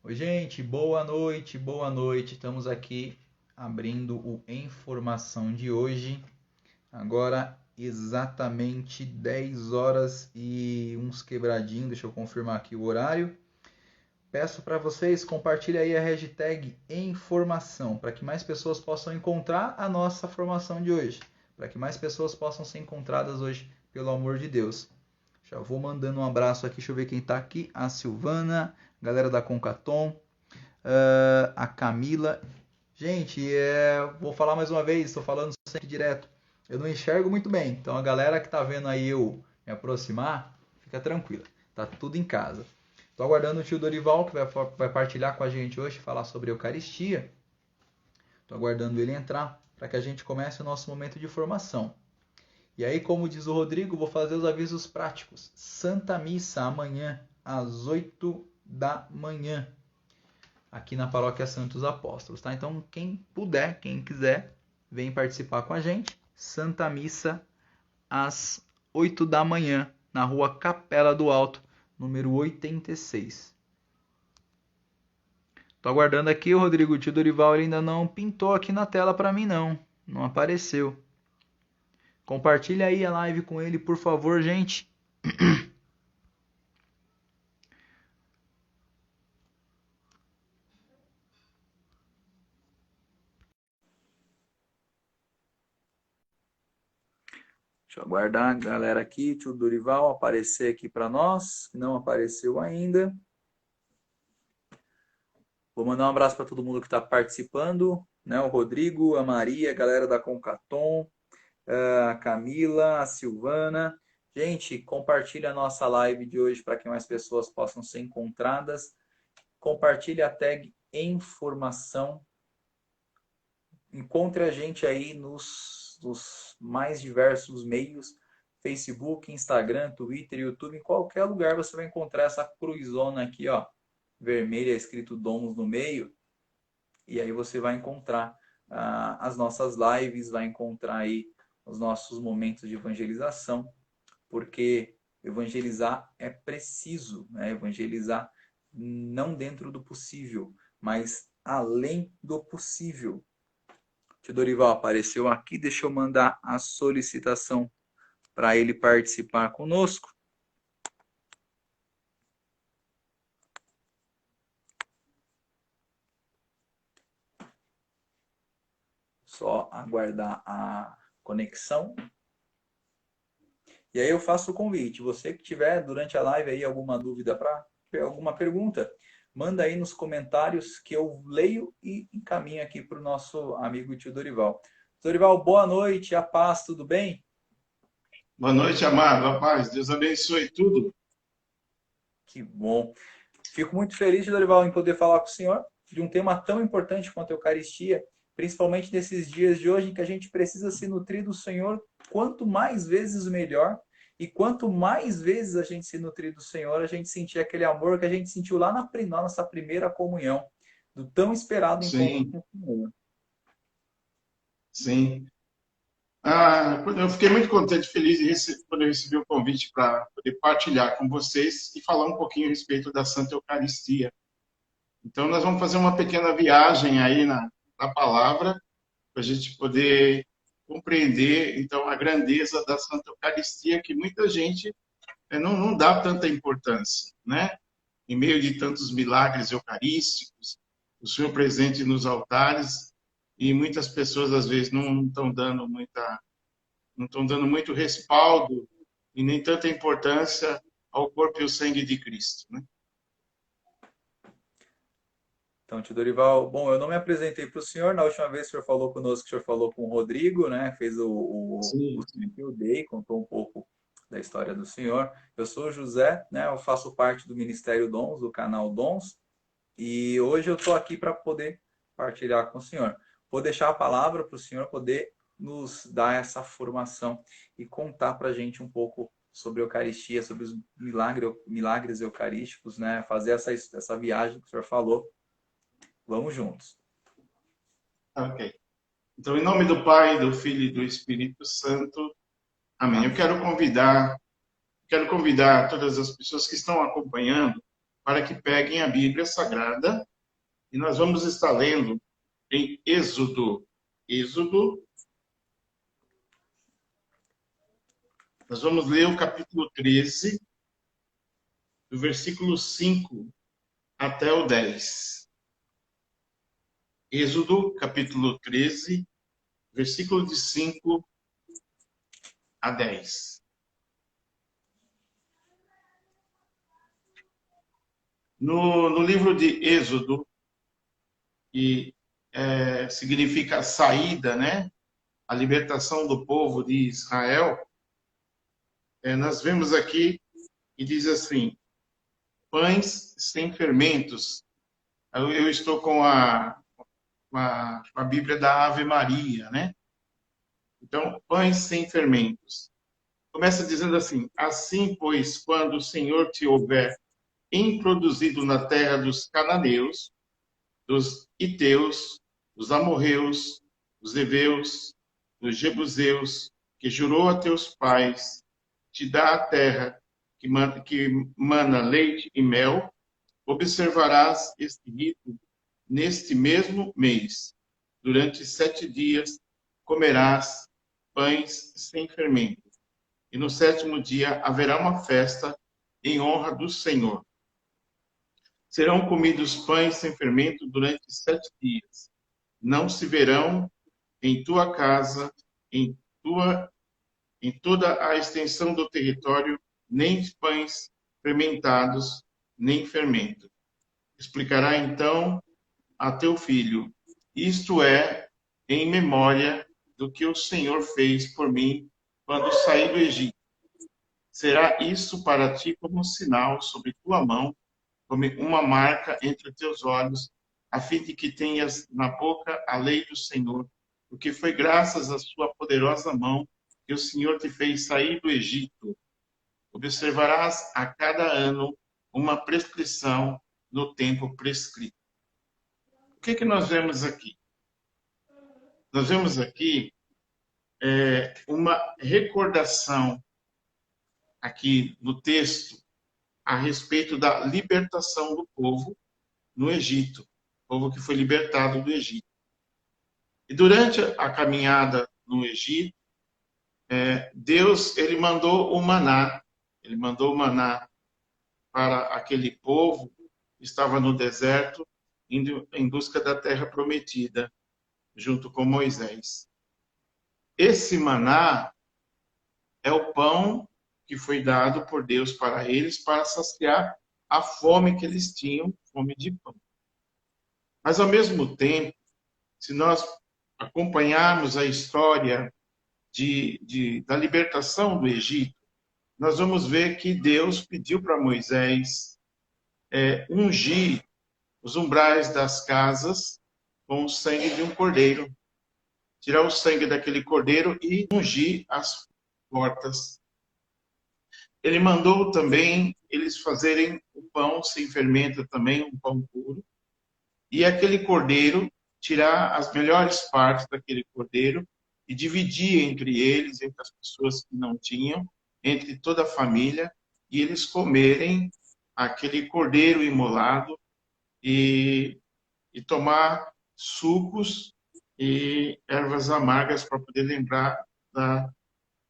Oi, gente, boa noite, boa noite. Estamos aqui abrindo o Informação de hoje. Agora exatamente 10 horas e uns quebradinhos. Deixa eu confirmar aqui o horário. Peço para vocês compartilhem aí a hashtag Informação para que mais pessoas possam encontrar a nossa formação de hoje, para que mais pessoas possam ser encontradas hoje, pelo amor de Deus. Já vou mandando um abraço aqui, deixa eu ver quem está aqui. A Silvana, galera da Concatom, a Camila. Gente, vou falar mais uma vez, estou falando sempre direto. Eu não enxergo muito bem, então a galera que está vendo aí eu me aproximar, fica tranquila, tá tudo em casa. Estou aguardando o tio Dorival, que vai partilhar com a gente hoje, falar sobre a Eucaristia. Estou aguardando ele entrar para que a gente comece o nosso momento de formação. E aí, como diz o Rodrigo, vou fazer os avisos práticos. Santa Missa amanhã, às 8 da manhã, aqui na Paróquia Santos Apóstolos, tá? Então, quem puder, quem quiser, vem participar com a gente. Santa Missa às 8 da manhã, na Rua Capela do Alto, número 86. Tô aguardando aqui o Rodrigo. O tio Dorival ele ainda não pintou aqui na tela para mim, não. Não apareceu. Compartilha aí a live com ele, por favor, gente. Deixa eu aguardar a galera aqui, tio Dorival aparecer aqui para nós. Não apareceu ainda. Vou mandar um abraço para todo mundo que está participando, né? O Rodrigo, a Maria, a galera da Concatom, a Camila, a Silvana. Gente, compartilha a nossa live de hoje para que mais pessoas possam ser encontradas. Compartilha a tag Informação. Encontre a gente aí nos mais diversos meios, Facebook, Instagram, Twitter, YouTube, em qualquer lugar você vai encontrar essa cruzona aqui, ó, vermelha, escrito Domus no meio, e aí você vai encontrar as nossas lives, vai encontrar aí os nossos momentos de evangelização, porque evangelizar é preciso, né? Evangelizar não dentro do possível, mas além do possível. Tio Dorival apareceu aqui, deixa eu mandar a solicitação para ele participar conosco. Só aguardar a conexão. E aí eu faço o convite. Você que tiver durante a live aí alguma dúvida para alguma pergunta, manda aí nos comentários que eu leio e encaminho aqui para o nosso amigo tio Dorival. Dorival, boa noite, a paz, tudo bem? Boa noite, amado. Rapaz, Deus abençoe tudo. Que bom. Fico muito feliz, Dorival, em poder falar com o senhor de um tema tão importante quanto a Eucaristia, principalmente nesses dias de hoje em que a gente precisa se nutrir do Senhor quanto mais vezes melhor. E quanto mais vezes a gente se nutrir do Senhor, a gente sentir aquele amor que a gente sentiu lá na nossa primeira comunhão, do tão esperado encontro Sim, com o Senhor. sim. Eu fiquei muito contente, feliz em poder receber o convite para poder partilhar com vocês e falar um pouquinho a respeito da Santa Eucaristia. Então, nós vamos fazer uma pequena viagem aí na palavra, para a gente poder compreender, então, a grandeza da Santa Eucaristia, que muita gente não dá tanta importância, né? Em meio de tantos milagres eucarísticos, o Senhor presente nos altares, e muitas pessoas às vezes não estão dando muito respaldo e nem tanta importância ao corpo e ao sangue de Cristo, né? Então, tio Dorival, bom, eu não me apresentei para o senhor, na última vez que o senhor falou conosco, o senhor falou com o Rodrigo, né? Fez o Sim, sim. Thank Day, contou um pouco da história do senhor. Eu sou o José, né? Eu faço parte do Ministério Dons, do canal Dons, e hoje eu estou aqui para poder partilhar com o senhor. Vou deixar a palavra para o senhor poder nos dar essa formação e contar para a gente um pouco sobre a Eucaristia, sobre os milagres eucarísticos, né? Fazer essa viagem que o senhor falou. Vamos juntos. Ok. Então, em nome do Pai, do Filho e do Espírito Santo, amém. Eu Amém. quero convidar todas as pessoas que estão acompanhando para que peguem a Bíblia Sagrada e nós vamos estar lendo em Êxodo. Êxodo, nós vamos ler o capítulo 13, do versículo 5 até o 10. Êxodo, capítulo 13, versículo de 5 a 10. No livro de Êxodo, que significa a saída, né? A libertação do povo de Israel, nós vemos aqui que diz assim: pães sem fermentos. Eu estou com a Bíblia da Ave Maria, né? Então, pães sem fermentos. Começa dizendo assim: assim, pois, quando o Senhor te houver introduzido na terra dos cananeus, dos Iteus, dos amorreus, dos heveus, dos jebuseus, que jurou a teus pais, te dá a terra que mana leite e mel, observarás este rito neste mesmo mês. Durante 7 dias comerás pães sem fermento. E no 7º dia haverá uma festa em honra do Senhor. Serão comidos pães sem fermento durante 7 dias. Não se verão em tua casa, em toda a extensão do território, nem pães fermentados, nem fermento. Explicará então a teu filho: isto é, em memória do que o Senhor fez por mim quando saí do Egito. Será isso para ti como um sinal sobre tua mão, como uma marca entre os teus olhos, a fim de que tenhas na boca a lei do Senhor, porque foi graças à sua poderosa mão que o Senhor te fez sair do Egito. Observarás a cada ano uma prescrição no tempo prescrito. O que nós vemos aqui? Nós vemos aqui uma recordação aqui no texto a respeito da libertação do povo no Egito, o povo que foi libertado do Egito. E durante a caminhada no Egito, Deus ele mandou o maná para aquele povo que estava no deserto, indo em busca da terra prometida, junto com Moisés. Esse maná é o pão que foi dado por Deus para eles para saciar a fome que eles tinham, fome de pão. Mas, ao mesmo tempo, se nós acompanharmos a história da libertação do Egito, nós vamos ver que Deus pediu para Moisés ungir os umbrais das casas com o sangue de um cordeiro. Tirar o sangue daquele cordeiro e ungir as portas. Ele mandou também eles fazerem o pão sem fermento também, um pão puro. E aquele cordeiro, tirar as melhores partes daquele cordeiro e dividir entre eles, entre as pessoas que não tinham, entre toda a família, e eles comerem aquele cordeiro imolado e tomar sucos e ervas amargas para poder lembrar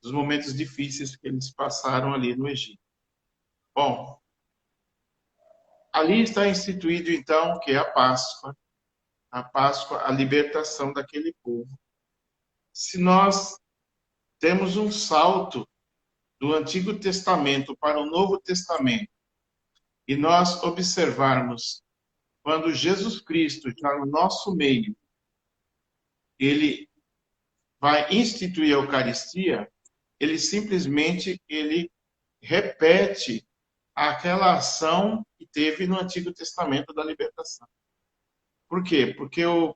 dos momentos difíceis que eles passaram ali no Egito. Bom, ali está instituído então que é a Páscoa, a libertação daquele povo. Se nós temos um salto do Antigo Testamento para o Novo Testamento e nós observarmos quando Jesus Cristo já no nosso meio, ele vai instituir a Eucaristia, ele simplesmente repete aquela ação que teve no Antigo Testamento da libertação. Por quê? Porque o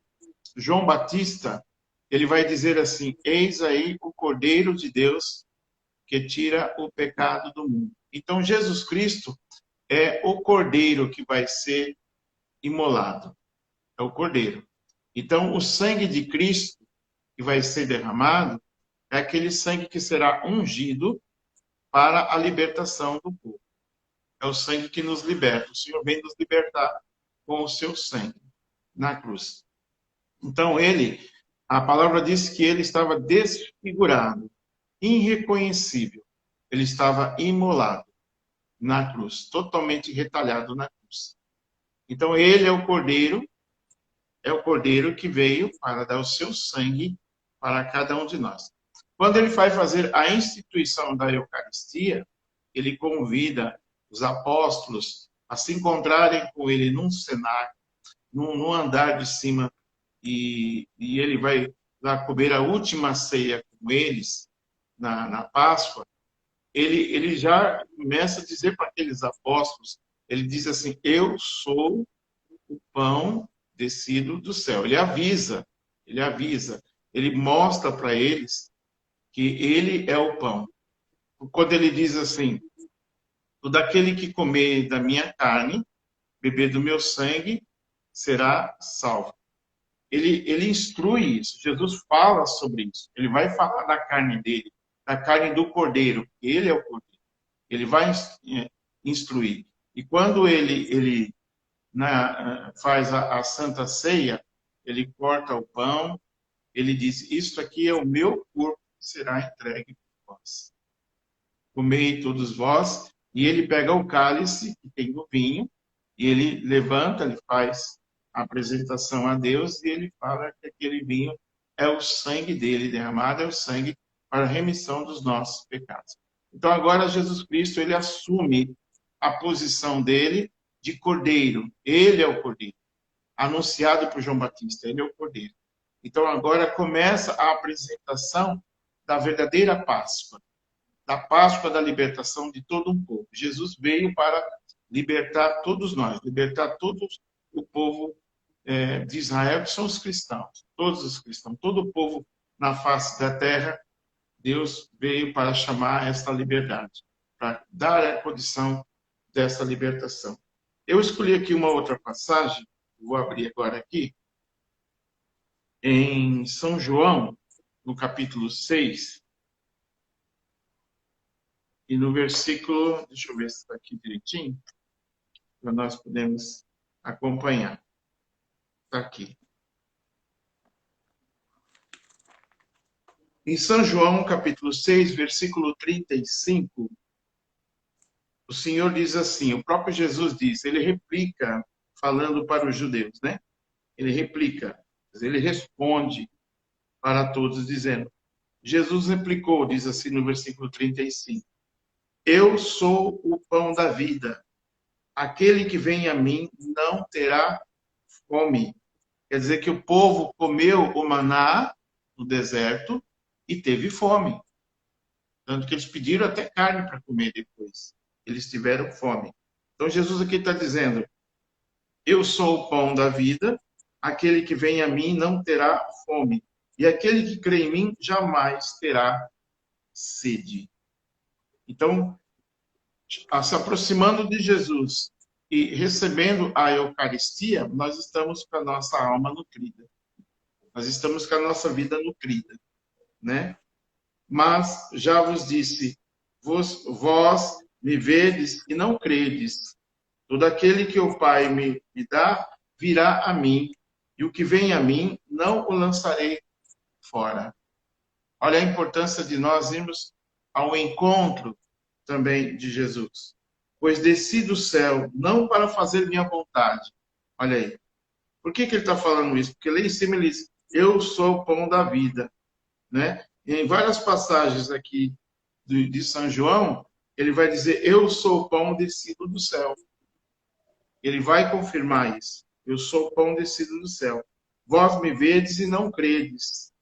João Batista, ele vai dizer assim: eis aí o Cordeiro de Deus que tira o pecado do mundo. Então, Jesus Cristo é o Cordeiro que vai ser imolado. É o Cordeiro. Então, o sangue de Cristo que vai ser derramado é aquele sangue que será ungido para a libertação do povo. É o sangue que nos liberta. O Senhor vem nos libertar com o seu sangue na cruz. Então, a palavra diz que ele estava desfigurado, irreconhecível. Ele estava imolado na cruz, totalmente retalhado na cruz. Então, ele é o cordeiro que veio para dar o seu sangue para cada um de nós. Quando ele vai fazer a instituição da Eucaristia, ele convida os apóstolos a se encontrarem com ele num cenáculo, num andar de cima, e ele vai lá comer a última ceia com eles, na Páscoa. Ele já começa a dizer para aqueles apóstolos, ele diz assim, eu sou o pão descido do céu. Ele avisa, ele mostra para eles que ele é o pão. Quando ele diz assim, todo aquele que comer da minha carne, beber do meu sangue, será salvo. Ele instrui isso, Jesus fala sobre isso. Ele vai falar da carne dele, da carne do cordeiro. Ele é o cordeiro. Ele vai instruir. E quando ele faz a Santa Ceia, ele corta o pão, ele diz, isto aqui é o meu corpo que será entregue por vós. Comei todos vós, e ele pega o cálice, que tem o vinho, e ele levanta, ele faz a apresentação a Deus, e ele fala que aquele vinho é o sangue dele derramado, é o sangue para a remissão dos nossos pecados. Então agora Jesus Cristo, ele assume a posição dele de cordeiro. Ele é o cordeiro, anunciado por João Batista, ele é o cordeiro. Então agora começa a apresentação da verdadeira Páscoa, da Páscoa da libertação de todo um povo. Jesus veio para libertar todos nós, libertar todo o povo de Israel, que são os cristãos, todos os cristãos, todo o povo na face da terra. Deus veio para chamar esta liberdade, para dar a condição dessa libertação. Eu escolhi aqui uma outra passagem, vou abrir agora aqui, em São João, no capítulo 6, e no versículo, deixa eu ver se está aqui direitinho, para nós podermos acompanhar. Está aqui. Em São João, capítulo 6, versículo 35, o Senhor diz assim, o próprio Jesus diz, ele replica, falando para os judeus, né? Ele replica, ele responde para todos, dizendo, Jesus replicou, diz assim no versículo 35, eu sou o pão da vida, aquele que vem a mim não terá fome. Quer dizer que o povo comeu o maná no deserto e teve fome. Tanto que eles pediram até carne para comer depois. Eles tiveram fome. Então Jesus aqui está dizendo, eu sou o pão da vida, aquele que vem a mim não terá fome. E aquele que crê em mim jamais terá sede. Então, se aproximando de Jesus e recebendo a Eucaristia, nós estamos com a nossa alma nutrida. Nós estamos com a nossa vida nutrida, né? Mas já vos disse, vós me vedes e não credes. Todo aquele que o Pai me dá, virá a mim, e o que vem a mim, não o lançarei fora. Olha a importância de nós irmos ao encontro também de Jesus. Pois desci do céu, não para fazer minha vontade. Olha aí. Por que ele está falando isso? Porque lá em cima ele diz, eu sou o pão da vida. Né? E em várias passagens aqui de São João, ele vai dizer, eu sou o pão descido do céu. Ele vai confirmar isso. Eu sou o pão descido do céu. Vós me vedes e não credes.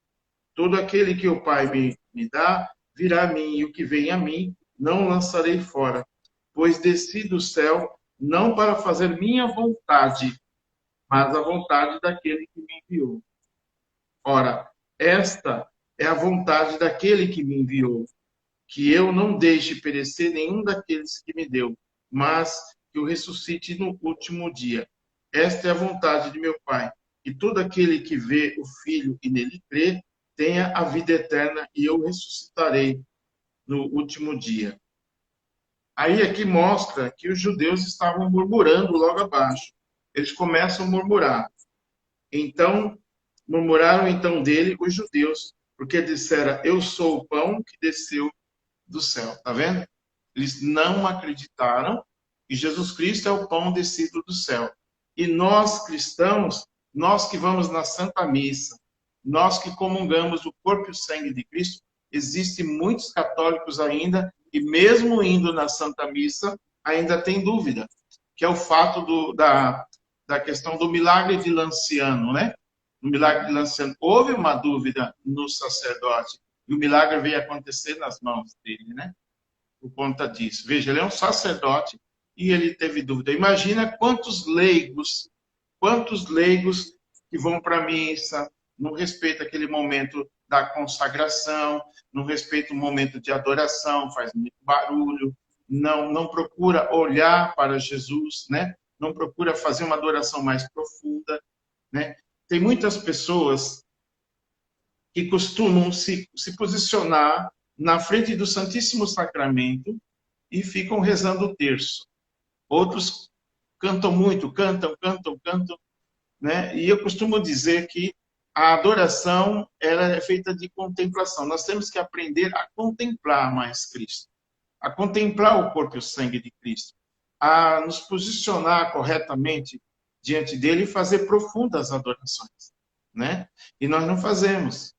Todo aquele que o Pai me dá, virá a mim, e o que vem a mim, não lançarei fora. Pois desci do céu, não para fazer minha vontade, mas a vontade daquele que me enviou. Ora, esta é a vontade daquele que me enviou, que eu não deixe perecer nenhum daqueles que me deu, mas que o ressuscite no último dia. Esta é a vontade de meu Pai, que todo aquele que vê o Filho e nele crê, tenha a vida eterna, e eu ressuscitarei no último dia. Aí aqui mostra que os judeus estavam murmurando logo abaixo. Eles começam a murmurar. Então, murmuraram então dele os judeus, porque disseram, eu sou o pão que desceu do céu. Tá vendo? Eles não acreditaram que Jesus Cristo é o pão descido do céu. E nós, cristãos, nós que vamos na Santa Missa, nós que comungamos o corpo e o sangue de Cristo, existem muitos católicos ainda, e mesmo indo na Santa Missa, ainda tem dúvida, que é o fato da questão do milagre de Lanciano, né? No milagre de Lanciano, houve uma dúvida no sacerdote, e o milagre veio acontecer nas mãos dele, né? Por conta disso. Veja, ele é um sacerdote e ele teve dúvida. Imagina quantos leigos que vão para a missa, não respeita aquele momento da consagração, não respeita o momento de adoração, faz muito barulho, não procura olhar para Jesus, né? Não procura fazer uma adoração mais profunda, né? Tem muitas pessoas que costumam se posicionar na frente do Santíssimo Sacramento e ficam rezando o terço. Outros cantam muito, cantam, né? E eu costumo dizer que a adoração ela é feita de contemplação. Nós temos que aprender a contemplar mais Cristo, a contemplar o corpo e o sangue de Cristo, a nos posicionar corretamente diante dele e fazer profundas adorações, né? E nós não fazemos.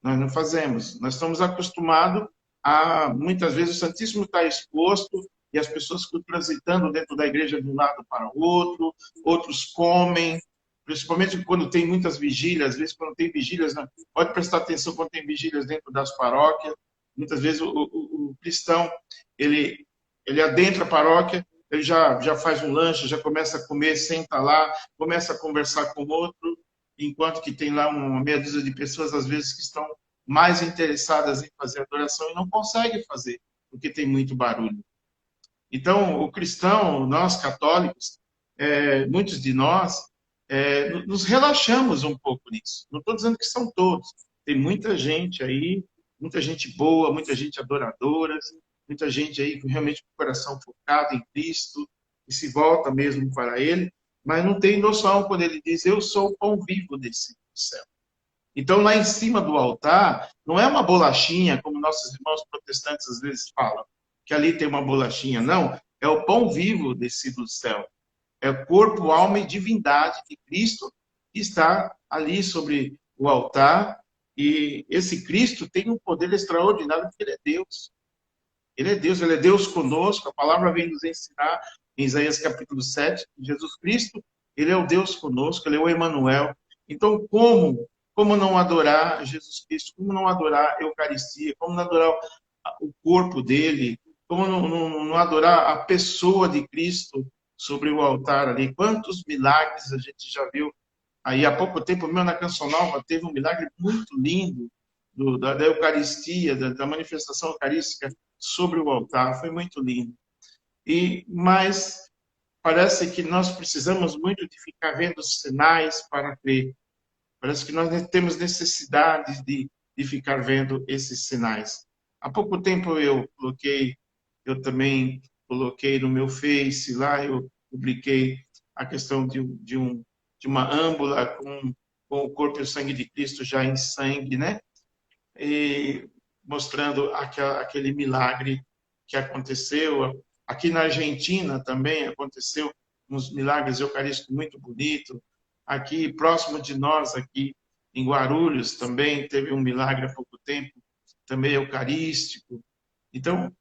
Nós não fazemos. Nós estamos acostumados a, muitas vezes, o Santíssimo está exposto e as pessoas ficam transitando dentro da igreja de um lado para o outro, outros comem, principalmente quando tem muitas vigílias, às vezes quando tem vigílias, né? Pode prestar atenção quando tem vigílias dentro das paróquias, muitas vezes o cristão, ele adentra a paróquia, ele já faz um lanche, já começa a comer, senta lá, começa a conversar com o outro, enquanto que tem lá uma meia dúzia de pessoas, às vezes, que estão mais interessadas em fazer adoração e não conseguem fazer, porque tem muito barulho. Então, o cristão, nós católicos, muitos de nós, nos relaxamos um pouco nisso. Não estou dizendo que são todos. Tem muita gente aí, muita gente boa, muita gente adoradora, muita gente aí realmente com o coração focado em Cristo, que se volta mesmo para Ele, mas não tem noção quando ele diz, eu sou o pão vivo desse céu. Então, lá em cima do altar, não é uma bolachinha, como nossos irmãos protestantes às vezes falam, que ali tem uma bolachinha. Não, é o pão vivo descido do céu. É o corpo, alma e divindade de Cristo que está ali sobre o altar. E esse Cristo tem um poder extraordinário, porque ele é Deus. Ele é Deus conosco. A palavra vem nos ensinar em Isaías capítulo 7, que Jesus Cristo, ele é o Deus conosco, ele é o Emanuel. Então, como não adorar Jesus Cristo? Como não adorar a Eucaristia? Como não adorar o corpo dele? Como não adorar a pessoa de Cristo sobre o altar ali? Quantos milagres a gente já viu aí há pouco tempo, mesmo na Canção Nova, teve um milagre muito lindo da Eucaristia, da manifestação eucarística sobre o altar. Foi muito lindo. Mas parece que nós precisamos muito de ficar vendo sinais para crer. Parece que nós temos necessidade de ficar vendo esses sinais. Há pouco tempo eu também coloquei no meu Face, lá eu publiquei a questão de uma âmbula com o corpo e o sangue de Cristo já em sangue, né? E mostrando aquele milagre que aconteceu. Aqui na Argentina também aconteceu uns milagres eucarísticos muito bonitos. Aqui, próximo de nós, aqui em Guarulhos, também teve um milagre há pouco tempo, também eucarístico. Então,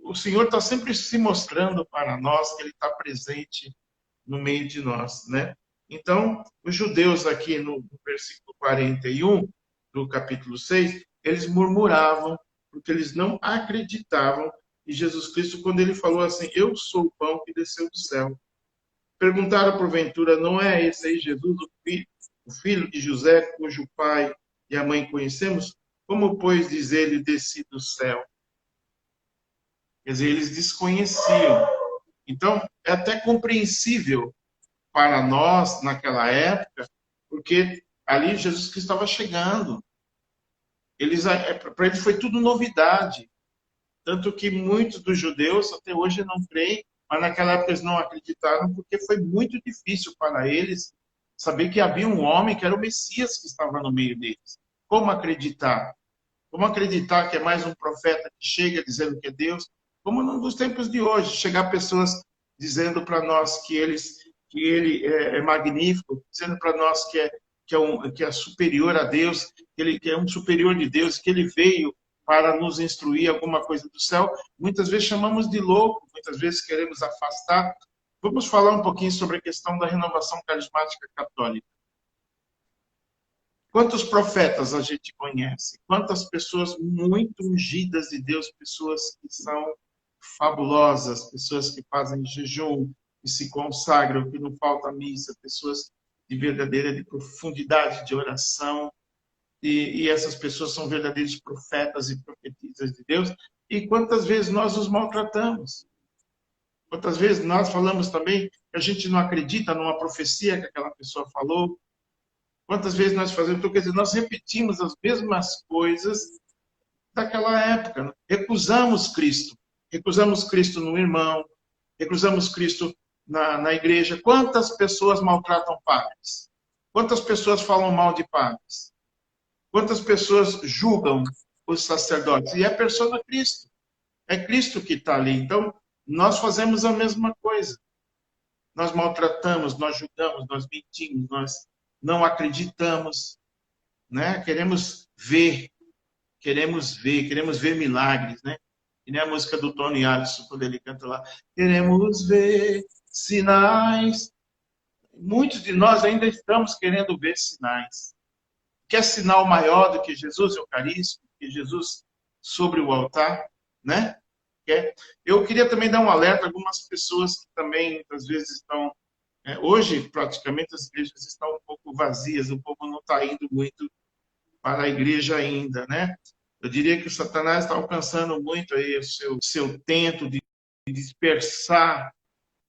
o Senhor está sempre se mostrando para nós que Ele está presente no meio de nós, né? Então, os judeus aqui no versículo 41 do capítulo 6, eles murmuravam, porque eles não acreditavam em Jesus Cristo quando ele falou assim, eu sou o pão que desceu do céu. Perguntaram porventura, não é esse aí Jesus, o filho de José, cujo pai e a mãe conhecemos? Como, pois, diz ele, desci do céu? Quer dizer, eles desconheciam. Então, é até compreensível para nós, naquela época, porque ali Jesus Cristo estava chegando. Para eles foi tudo novidade. Tanto que muitos dos judeus até hoje não creem, mas naquela época eles não acreditaram, porque foi muito difícil para eles saber que havia um homem que era o Messias que estava no meio deles. Como acreditar? Como acreditar que é mais um profeta que chega dizendo que é Deus? Como nos tempos de hoje, chegar pessoas dizendo para nós que ele é magnífico, dizendo para nós que é superior a Deus, que é um superior de Deus, que ele veio para nos instruir alguma coisa do céu. Muitas vezes chamamos de louco, muitas vezes queremos afastar. Vamos falar um pouquinho sobre a questão da renovação carismática católica. Quantos profetas a gente conhece? Quantas pessoas muito ungidas de Deus, pessoas que são fabulosas, pessoas que fazem jejum, que se consagram, que não falta missa, pessoas de verdadeira de profundidade de oração, e essas pessoas são verdadeiros profetas e profetisas de Deus. E quantas vezes nós os maltratamos? Quantas vezes nós falamos também que a gente não acredita numa profecia que aquela pessoa falou? Quantas vezes nós fazemos? Então, quer dizer, nós repetimos as mesmas coisas daquela época. Né? Recusamos Cristo no irmão, recusamos Cristo na igreja. Quantas pessoas maltratam padres? Quantas pessoas falam mal de padres? Quantas pessoas julgam os sacerdotes? E é a persona Cristo. É Cristo que está ali. Então, nós fazemos a mesma coisa. Nós maltratamos, nós julgamos, nós mentimos, nós não acreditamos, né? Queremos ver milagres, né? E nem a música do Tony Alisson, quando ele canta lá, queremos ver sinais. Muitos de nós ainda estamos querendo ver sinais. Quer sinal maior do que Jesus Eucarístico, que Jesus sobre o altar, né? Eu queria também dar um alerta a algumas pessoas que também, muitas vezes, estão... hoje, praticamente, as igrejas estão um pouco vazias, o povo não está indo muito para a igreja ainda, né? Eu diria que o Satanás está alcançando muito aí o seu tento de dispersar,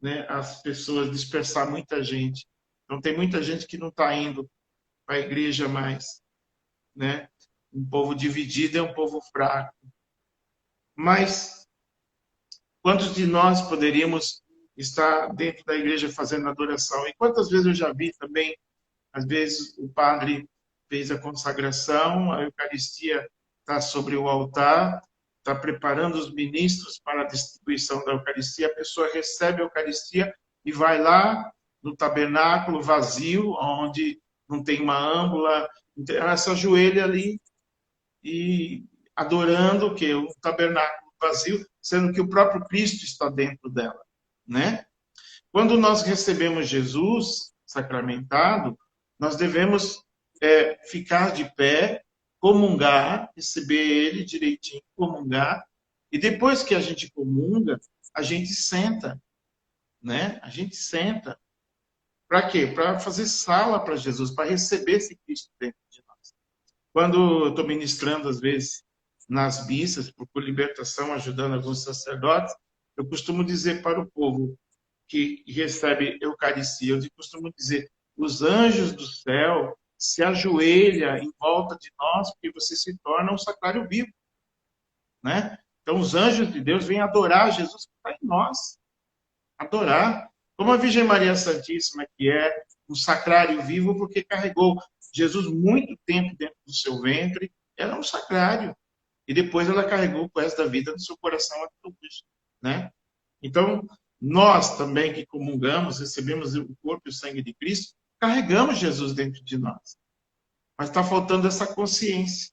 né, as pessoas, dispersar muita gente. Então, tem muita gente que não está indo para a igreja mais, né? Um povo dividido é um povo fraco. Mas quantos de nós poderíamos estar dentro da igreja fazendo adoração? E quantas vezes eu já vi também, às vezes o padre fez a consagração, a Eucaristia está sobre o altar, está preparando os ministros para a distribuição da Eucaristia, a pessoa recebe a Eucaristia e vai lá no tabernáculo vazio, onde não tem uma âmbula, ela se ajoelha ali e adorando o quê? O tabernáculo vazio, sendo que o próprio Cristo está dentro dela, né? Quando nós recebemos Jesus sacramentado, nós devemos ficar de pé, comungar, receber ele direitinho, comungar, e depois que a gente comunga, a gente senta, né? A gente senta. Para quê? Para fazer sala para Jesus, para receber esse Cristo dentro de nós. Quando eu estou ministrando, às vezes, nas missas, por libertação, ajudando alguns sacerdotes, eu costumo dizer para o povo que recebe Eucaristia, eu costumo dizer, os anjos do céu se ajoelham em volta de nós, porque você se torna um sacrário vivo, né? Então, os anjos de Deus vêm adorar Jesus que está em nós. Adorar. Como a Virgem Maria Santíssima, que é um sacrário vivo, porque carregou Jesus muito tempo dentro do seu ventre, era um sacrário. E depois ela carregou o resto da vida no seu coração até hoje, né? Então, nós também que comungamos, recebemos o corpo e o sangue de Cristo, carregamos Jesus dentro de nós. Mas está faltando essa consciência.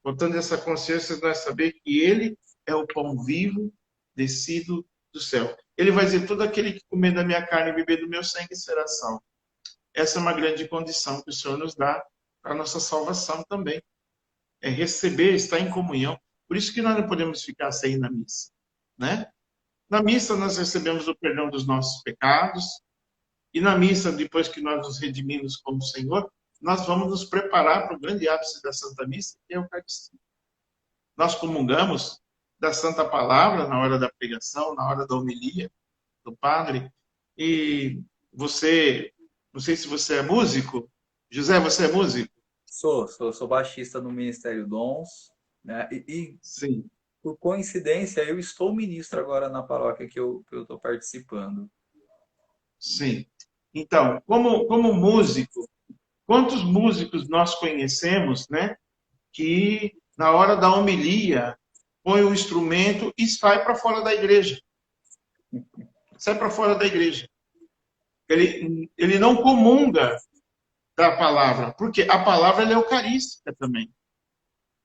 Faltando essa consciência de nós saber que Ele é o pão vivo descido do céu. Ele vai dizer, todo aquele que comer da minha carne e beber do meu sangue será salvo. Essa é uma grande condição que o Senhor nos dá para a nossa salvação também. É receber, estar em comunhão. Por isso que nós não podemos ficar sem ir na missa, né? Na missa nós recebemos o perdão dos nossos pecados, e na missa, depois que nós nos redimimos como Senhor, nós vamos nos preparar para o grande ápice da Santa Missa, que é a Eucaristia. Nós comungamos da Santa Palavra na hora da pregação, na hora da homilia do padre, e você, não sei se você é músico, José, você é músico? Sou baixista no Ministério Dons, né? Sim. por coincidência, eu estou ministro agora na paróquia que eu estou participando. Sim. Então, como músico, quantos músicos nós conhecemos, né, que na hora da homilia põe o instrumento e sai para fora da igreja. Sai para fora da igreja. Ele não comunga da palavra, porque a palavra ela é eucarística também.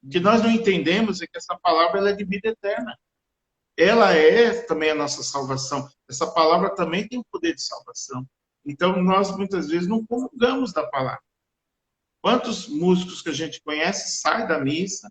O que nós não entendemos é que essa palavra ela é de vida eterna. Ela é também a nossa salvação. Essa palavra também tem o poder de salvação. Então, nós muitas vezes não comungamos da palavra. Quantos músicos que a gente conhece sai da missa,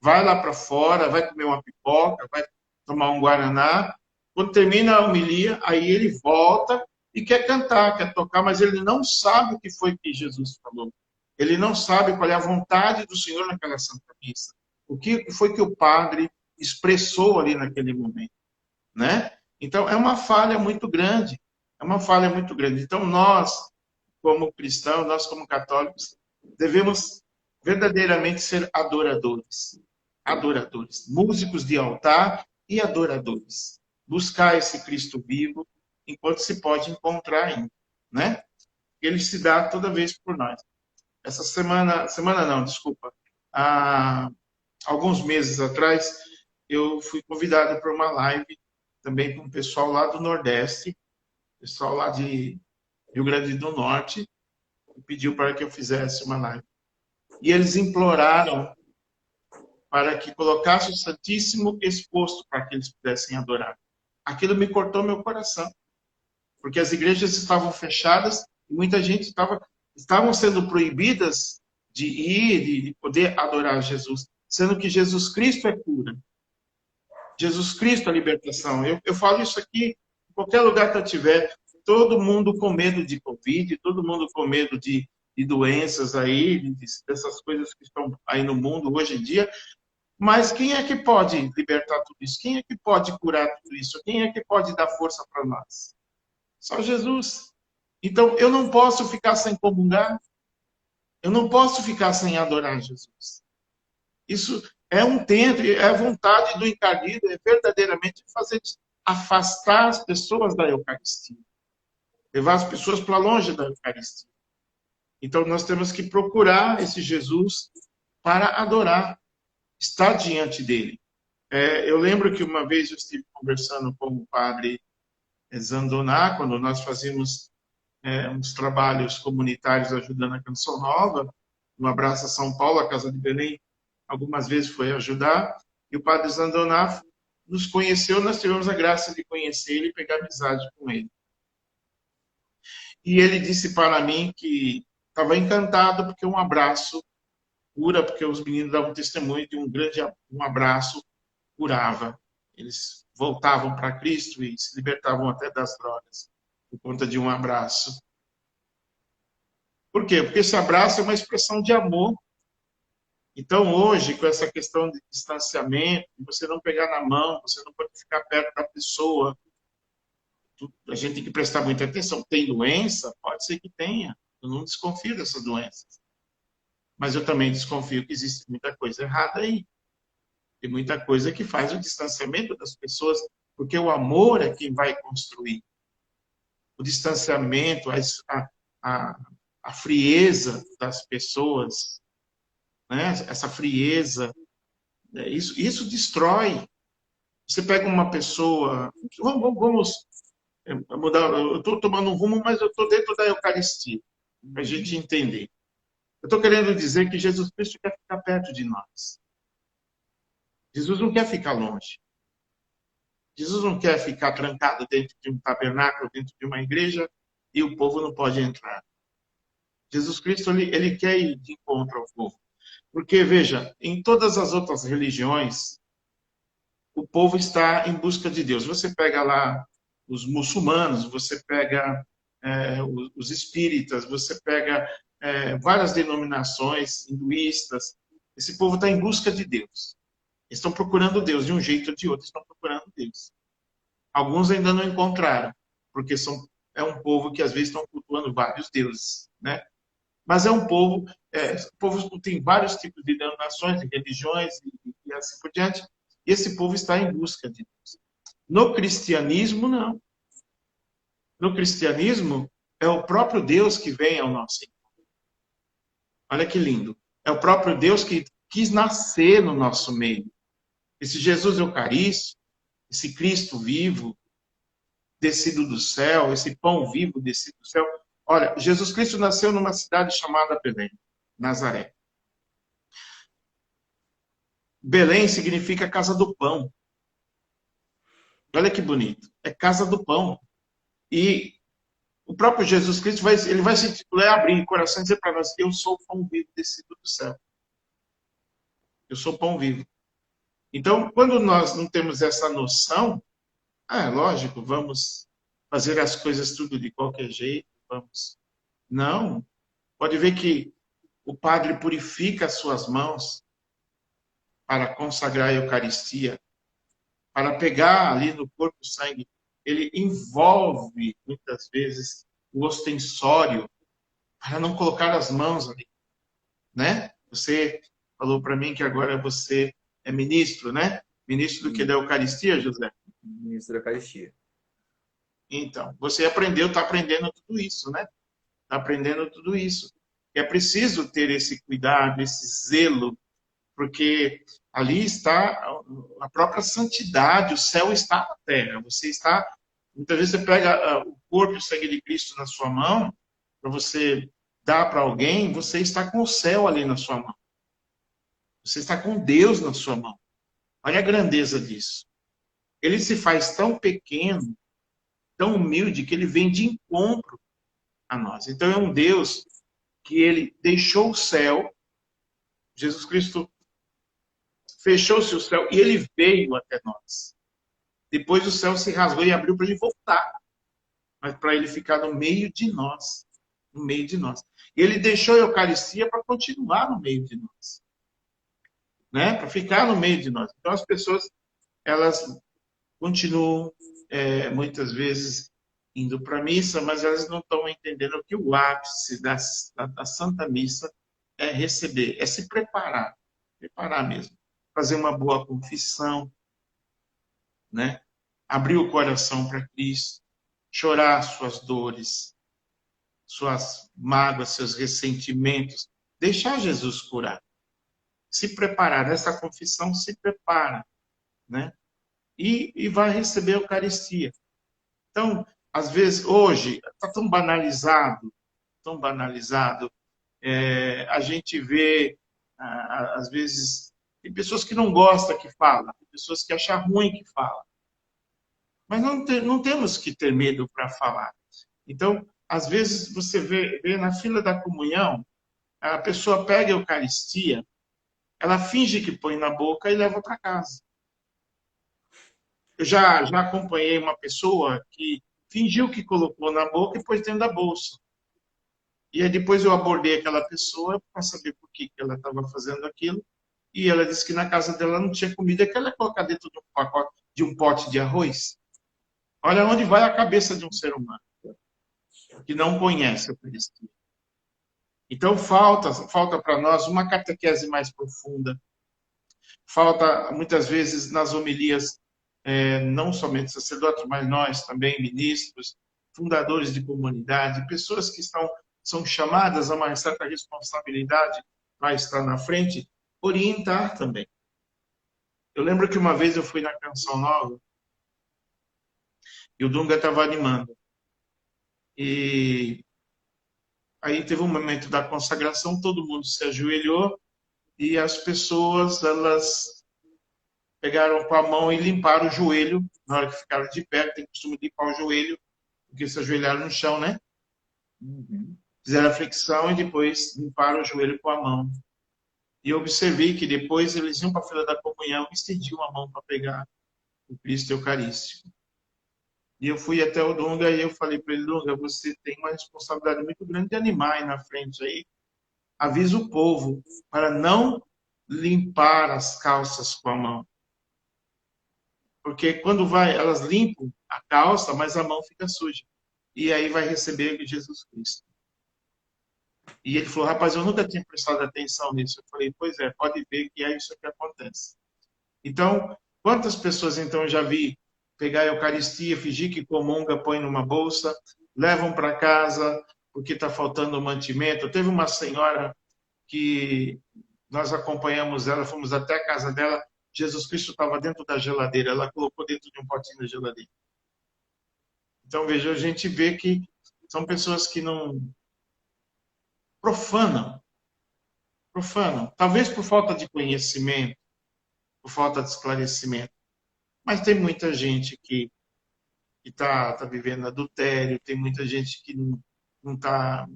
vai lá para fora, vai comer uma pipoca, vai tomar um guaraná. Quando termina a homilia, aí ele volta e quer cantar, quer tocar, mas ele não sabe o que foi que Jesus falou. Ele não sabe qual é a vontade do Senhor naquela Santa Missa. O que foi que o padre expressou ali naquele momento, né? Então, é uma falha muito grande. É uma falha muito grande. Então, nós, como cristãos, nós, como católicos, devemos verdadeiramente ser adoradores. Adoradores. Músicos de altar e adoradores. Buscar esse Cristo vivo enquanto se pode encontrar ainda, né? Ele se dá toda vez por nós. Essa semana não, desculpa. Há alguns meses atrás, eu fui convidado para uma live também com o pessoal lá do Nordeste, pessoal lá de Rio Grande do Norte, pediu para que eu fizesse uma live. E eles imploraram para que colocasse o Santíssimo exposto para que eles pudessem adorar. Aquilo me cortou meu coração, porque as igrejas estavam fechadas e muita gente estavam sendo proibidas de ir, de poder adorar Jesus, sendo que Jesus Cristo é cura. Jesus Cristo é libertação. Eu falo isso aqui, em qualquer lugar que eu tiver, todo mundo com medo de Covid, todo mundo com medo de doenças aí, dessas coisas que estão aí no mundo hoje em dia. Mas quem é que pode libertar tudo isso? Quem é que pode curar tudo isso? Quem é que pode dar força para nós? Só Jesus. Então, eu não posso ficar sem comungar. Eu não posso ficar sem adorar Jesus. Isso é um tento, é a vontade do encardido, é verdadeiramente fazer afastar as pessoas da Eucaristia. Levar as pessoas para longe da Eucaristia. Então, nós temos que procurar esse Jesus para adorar, estar diante dele. Eu lembro que uma vez eu estive conversando com o padre Zandoná, quando nós fazíamos uns trabalhos comunitários ajudando a Canção Nova. Um abraço a São Paulo, a Casa de Belém, algumas vezes foi ajudar. E o padre Zandoná nos conheceu, nós tivemos a graça de conhecer ele e pegar amizade com ele. E ele disse para mim que estava encantado porque um abraço cura, porque os meninos davam testemunho de um abraço curava. Eles voltavam para Cristo e se libertavam até das drogas por conta de um abraço. Por quê? Porque esse abraço é uma expressão de amor. Então, hoje, com essa questão de distanciamento, você não pegar na mão, você não pode ficar perto da pessoa, a gente tem que prestar muita atenção. Tem doença? Pode ser que tenha. Eu não desconfio dessas doenças. Mas eu também desconfio que existe muita coisa errada aí. Tem muita coisa que faz o distanciamento das pessoas, porque o amor é quem vai construir. O distanciamento, a frieza das pessoas, né? Essa frieza, isso destrói. Você pega uma pessoa, vamos mudar, eu estou tomando um rumo, mas eu estou dentro da Eucaristia, para a gente entender. Eu estou querendo dizer que Jesus Cristo quer ficar perto de nós. Jesus não quer ficar longe. Jesus não quer ficar trancado dentro de um tabernáculo, dentro de uma igreja, e o povo não pode entrar. Jesus Cristo, ele quer ir de encontro ao povo. Porque, veja, em todas as outras religiões, o povo está em busca de Deus. Você pega lá os muçulmanos, você pega os espíritas, você pega várias denominações hinduístas. Esse povo está em busca de Deus. Eles estão procurando Deus de um jeito ou de outro, estão procurando Deus. Alguns ainda não encontraram, porque é um povo que às vezes estão cultuando vários deuses, né? Mas é um povo, o povo tem vários tipos de denominações, de religiões e assim por diante, E esse povo está em busca de Deus. No cristianismo, não. No cristianismo, é o próprio Deus que vem ao nosso encontro. Olha que lindo. É o próprio Deus que quis nascer no nosso meio. Esse Jesus Eucarístico, esse Cristo vivo, descido do céu, esse pão vivo descido do céu. Olha, Jesus Cristo nasceu numa cidade chamada Belém, Nazaré. Belém significa casa do pão. Olha que bonito. É casa do pão. E o próprio Jesus Cristo vai se titular, abrir o coração e dizer para nós: eu sou o pão vivo descido do céu. Eu sou o pão vivo. Então, quando nós não temos essa noção, lógico, vamos fazer as coisas tudo de qualquer jeito, vamos. Não. Pode ver que o padre purifica as suas mãos para consagrar a Eucaristia, para pegar ali no corpo o sangue. Ele envolve, muitas vezes, o ostensório para não colocar as mãos ali, né? Você falou para mim que agora você é ministro, né? Ministro do que? Da Eucaristia, José? Ministro da Eucaristia. Então, você aprendeu, está aprendendo tudo isso, né? Está aprendendo tudo isso. E é preciso ter esse cuidado, esse zelo, porque ali está a própria santidade, o céu está na terra. Você está, muitas vezes você pega o corpo e o sangue de Cristo na sua mão, para você dar para alguém, você está com o céu ali na sua mão. Você está com Deus na sua mão. Olha a grandeza disso. Ele se faz tão pequeno, tão humilde, que ele vem de encontro a nós. Então é um Deus que ele deixou o céu, Jesus Cristo fechou-se o céu e ele veio até nós. Depois o céu se rasgou e abriu para ele voltar, mas para ele ficar no meio de nós, no meio de nós. Ele deixou a Eucaristia para continuar no meio de nós, né? Para ficar no meio de nós. Então as pessoas, elas continuam muitas vezes indo para a missa, mas elas não estão entendendo que o ápice da Santa Missa é receber, é se preparar mesmo, fazer uma boa confissão, né? Abrir o coração para Cristo, chorar suas dores, suas mágoas, seus ressentimentos, deixar Jesus curar, se preparar. Essa confissão se prepara, né? E vai receber a Eucaristia. Então, às vezes, hoje, está tão banalizado, a gente vê, às vezes, tem pessoas que não gostam que fala, tem pessoas que acham ruim que fala. Mas não temos que ter medo para falar. Então, às vezes, você vê na fila da comunhão, a pessoa pega a Eucaristia, ela finge que põe na boca e leva para casa. Eu já acompanhei uma pessoa que fingiu que colocou na boca e pôs dentro da bolsa. E aí depois eu abordei aquela pessoa para saber por que ela estava fazendo aquilo. E ela disse que na casa dela não tinha comida, que ela ia colocar dentro de um pacote, de um pote de arroz. Olha onde vai a cabeça de um ser humano que não conhece a Eucaristia. Então falta para nós uma catequese mais profunda. Falta muitas vezes nas homilias, não somente sacerdotes, mas nós também, ministros, fundadores de comunidade, pessoas que são chamadas a uma certa responsabilidade para estar na frente, orientar também. Eu lembro que uma vez eu fui na Canção Nova e o Dunga estava animando. E aí teve um momento da consagração, todo mundo se ajoelhou e as pessoas, elas pegaram com a mão e limparam o joelho. Na hora que ficaram de pé, tem costume de limpar o joelho, porque se ajoelharam no chão, né? Fizeram a flexão e depois limparam o joelho com a mão. E eu observei que depois eles iam para a fila da comunhão e estendiam a mão para pegar o Cristo Eucarístico. E eu fui até o Dunga e eu falei para ele: Dunga, você tem uma responsabilidade muito grande de animar aí na frente aí. Avisa o povo para não limpar as calças com a mão. Porque quando elas limpam a calça, mas a mão fica suja. E aí vai receber Jesus Cristo. E ele falou: rapaz, eu nunca tinha prestado atenção nisso. Eu falei: pois é, pode ver que é isso que acontece. Então, Quantas pessoas, então, eu já vi pegar a Eucaristia, fingir que comunga, põe numa bolsa, levam para casa porque está faltando mantimento. Teve uma senhora que nós acompanhamos ela, fomos até a casa dela, Jesus Cristo estava dentro da geladeira, ela colocou dentro de um potinho da geladeira. Então, veja, a gente vê que são pessoas que não profanam, profanam, talvez por falta de conhecimento, por falta de esclarecimento, mas tem muita gente que tá vivendo adultério, tem muita gente que não está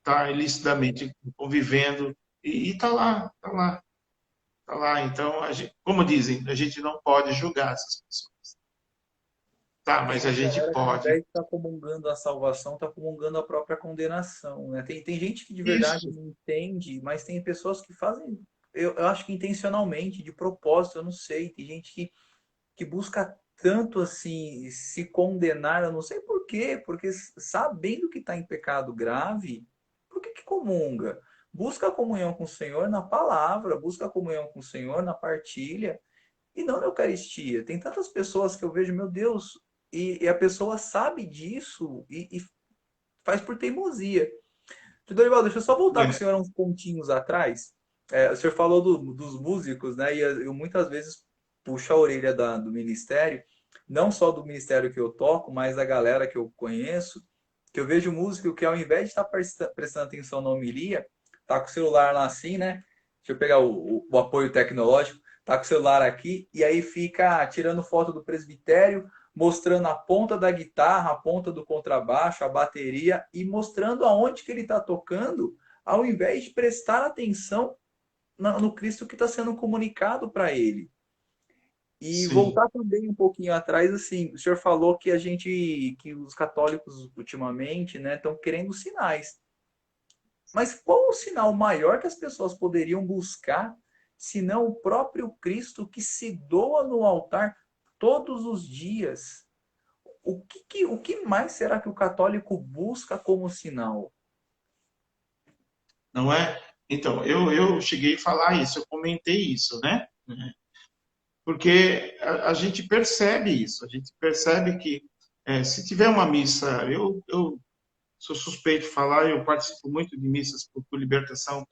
tá ilicitamente convivendo e está lá, está lá, está lá. Então, como dizem, a gente não pode julgar essas pessoas. E Tá, tem mas a uma gente galera que, ao pode. invés de estar comungando a salvação, está comungando a própria condenação, né? Tem gente que de verdade Isso, não entende, mas tem pessoas que fazem, eu acho que intencionalmente, de propósito, eu não sei. Tem gente que busca tanto assim se condenar, eu não sei por quê, porque sabendo que está em pecado grave, por que comunga? Busca a comunhão com o Senhor na palavra, busca a comunhão com o Senhor na partilha e não na Eucaristia. Tem tantas pessoas que eu vejo, meu Deus, e a pessoa sabe disso e faz por teimosia. Dorival, deixa eu só voltar com o é, senhor uns pontinhos atrás. O senhor falou dos músicos, né? E eu muitas vezes puxo a orelha do ministério, não só do ministério que eu toco, mas da galera que eu conheço, que eu vejo músico que ao invés de estar prestando atenção na homilia, tá com o celular lá assim, né? Deixa eu pegar o apoio tecnológico, tá com o celular aqui, e aí fica tirando foto do presbitério, mostrando a ponta da guitarra, a ponta do contrabaixo, a bateria e mostrando aonde que ele está tocando, ao invés de prestar atenção no Cristo que está sendo comunicado para ele. E sim. voltar também um pouquinho atrás, assim, o senhor falou que que os católicos ultimamente, né, estão querendo sinais. Mas qual o sinal maior que as pessoas poderiam buscar, se não o próprio Cristo que se doa no altar todos os dias? O que mais será que o católico busca como sinal? Não é? Então, eu cheguei a falar isso, eu comentei isso, né? Porque a gente percebe isso, a gente percebe que se tiver uma missa, eu sou suspeito de falar, eu participo muito de missas por libertação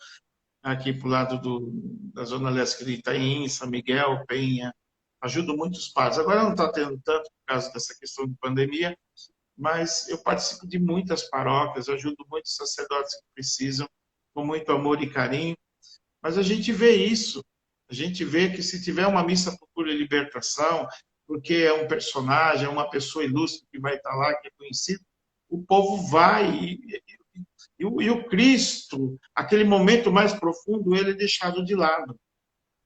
aqui para o lado da Zona Leste de Itaim, São Miguel, Penha, ajudo muitos padres. Agora não está tendo tanto por causa dessa questão de pandemia, mas eu participo de muitas paróquias, ajudo muitos sacerdotes que precisam, com muito amor e carinho. Mas a gente vê isso, a gente vê que se tiver uma missa por pura libertação, porque é um personagem, é uma pessoa ilustre que vai estar lá, que é conhecido, o povo vai e o Cristo, aquele momento mais profundo, ele é deixado de lado.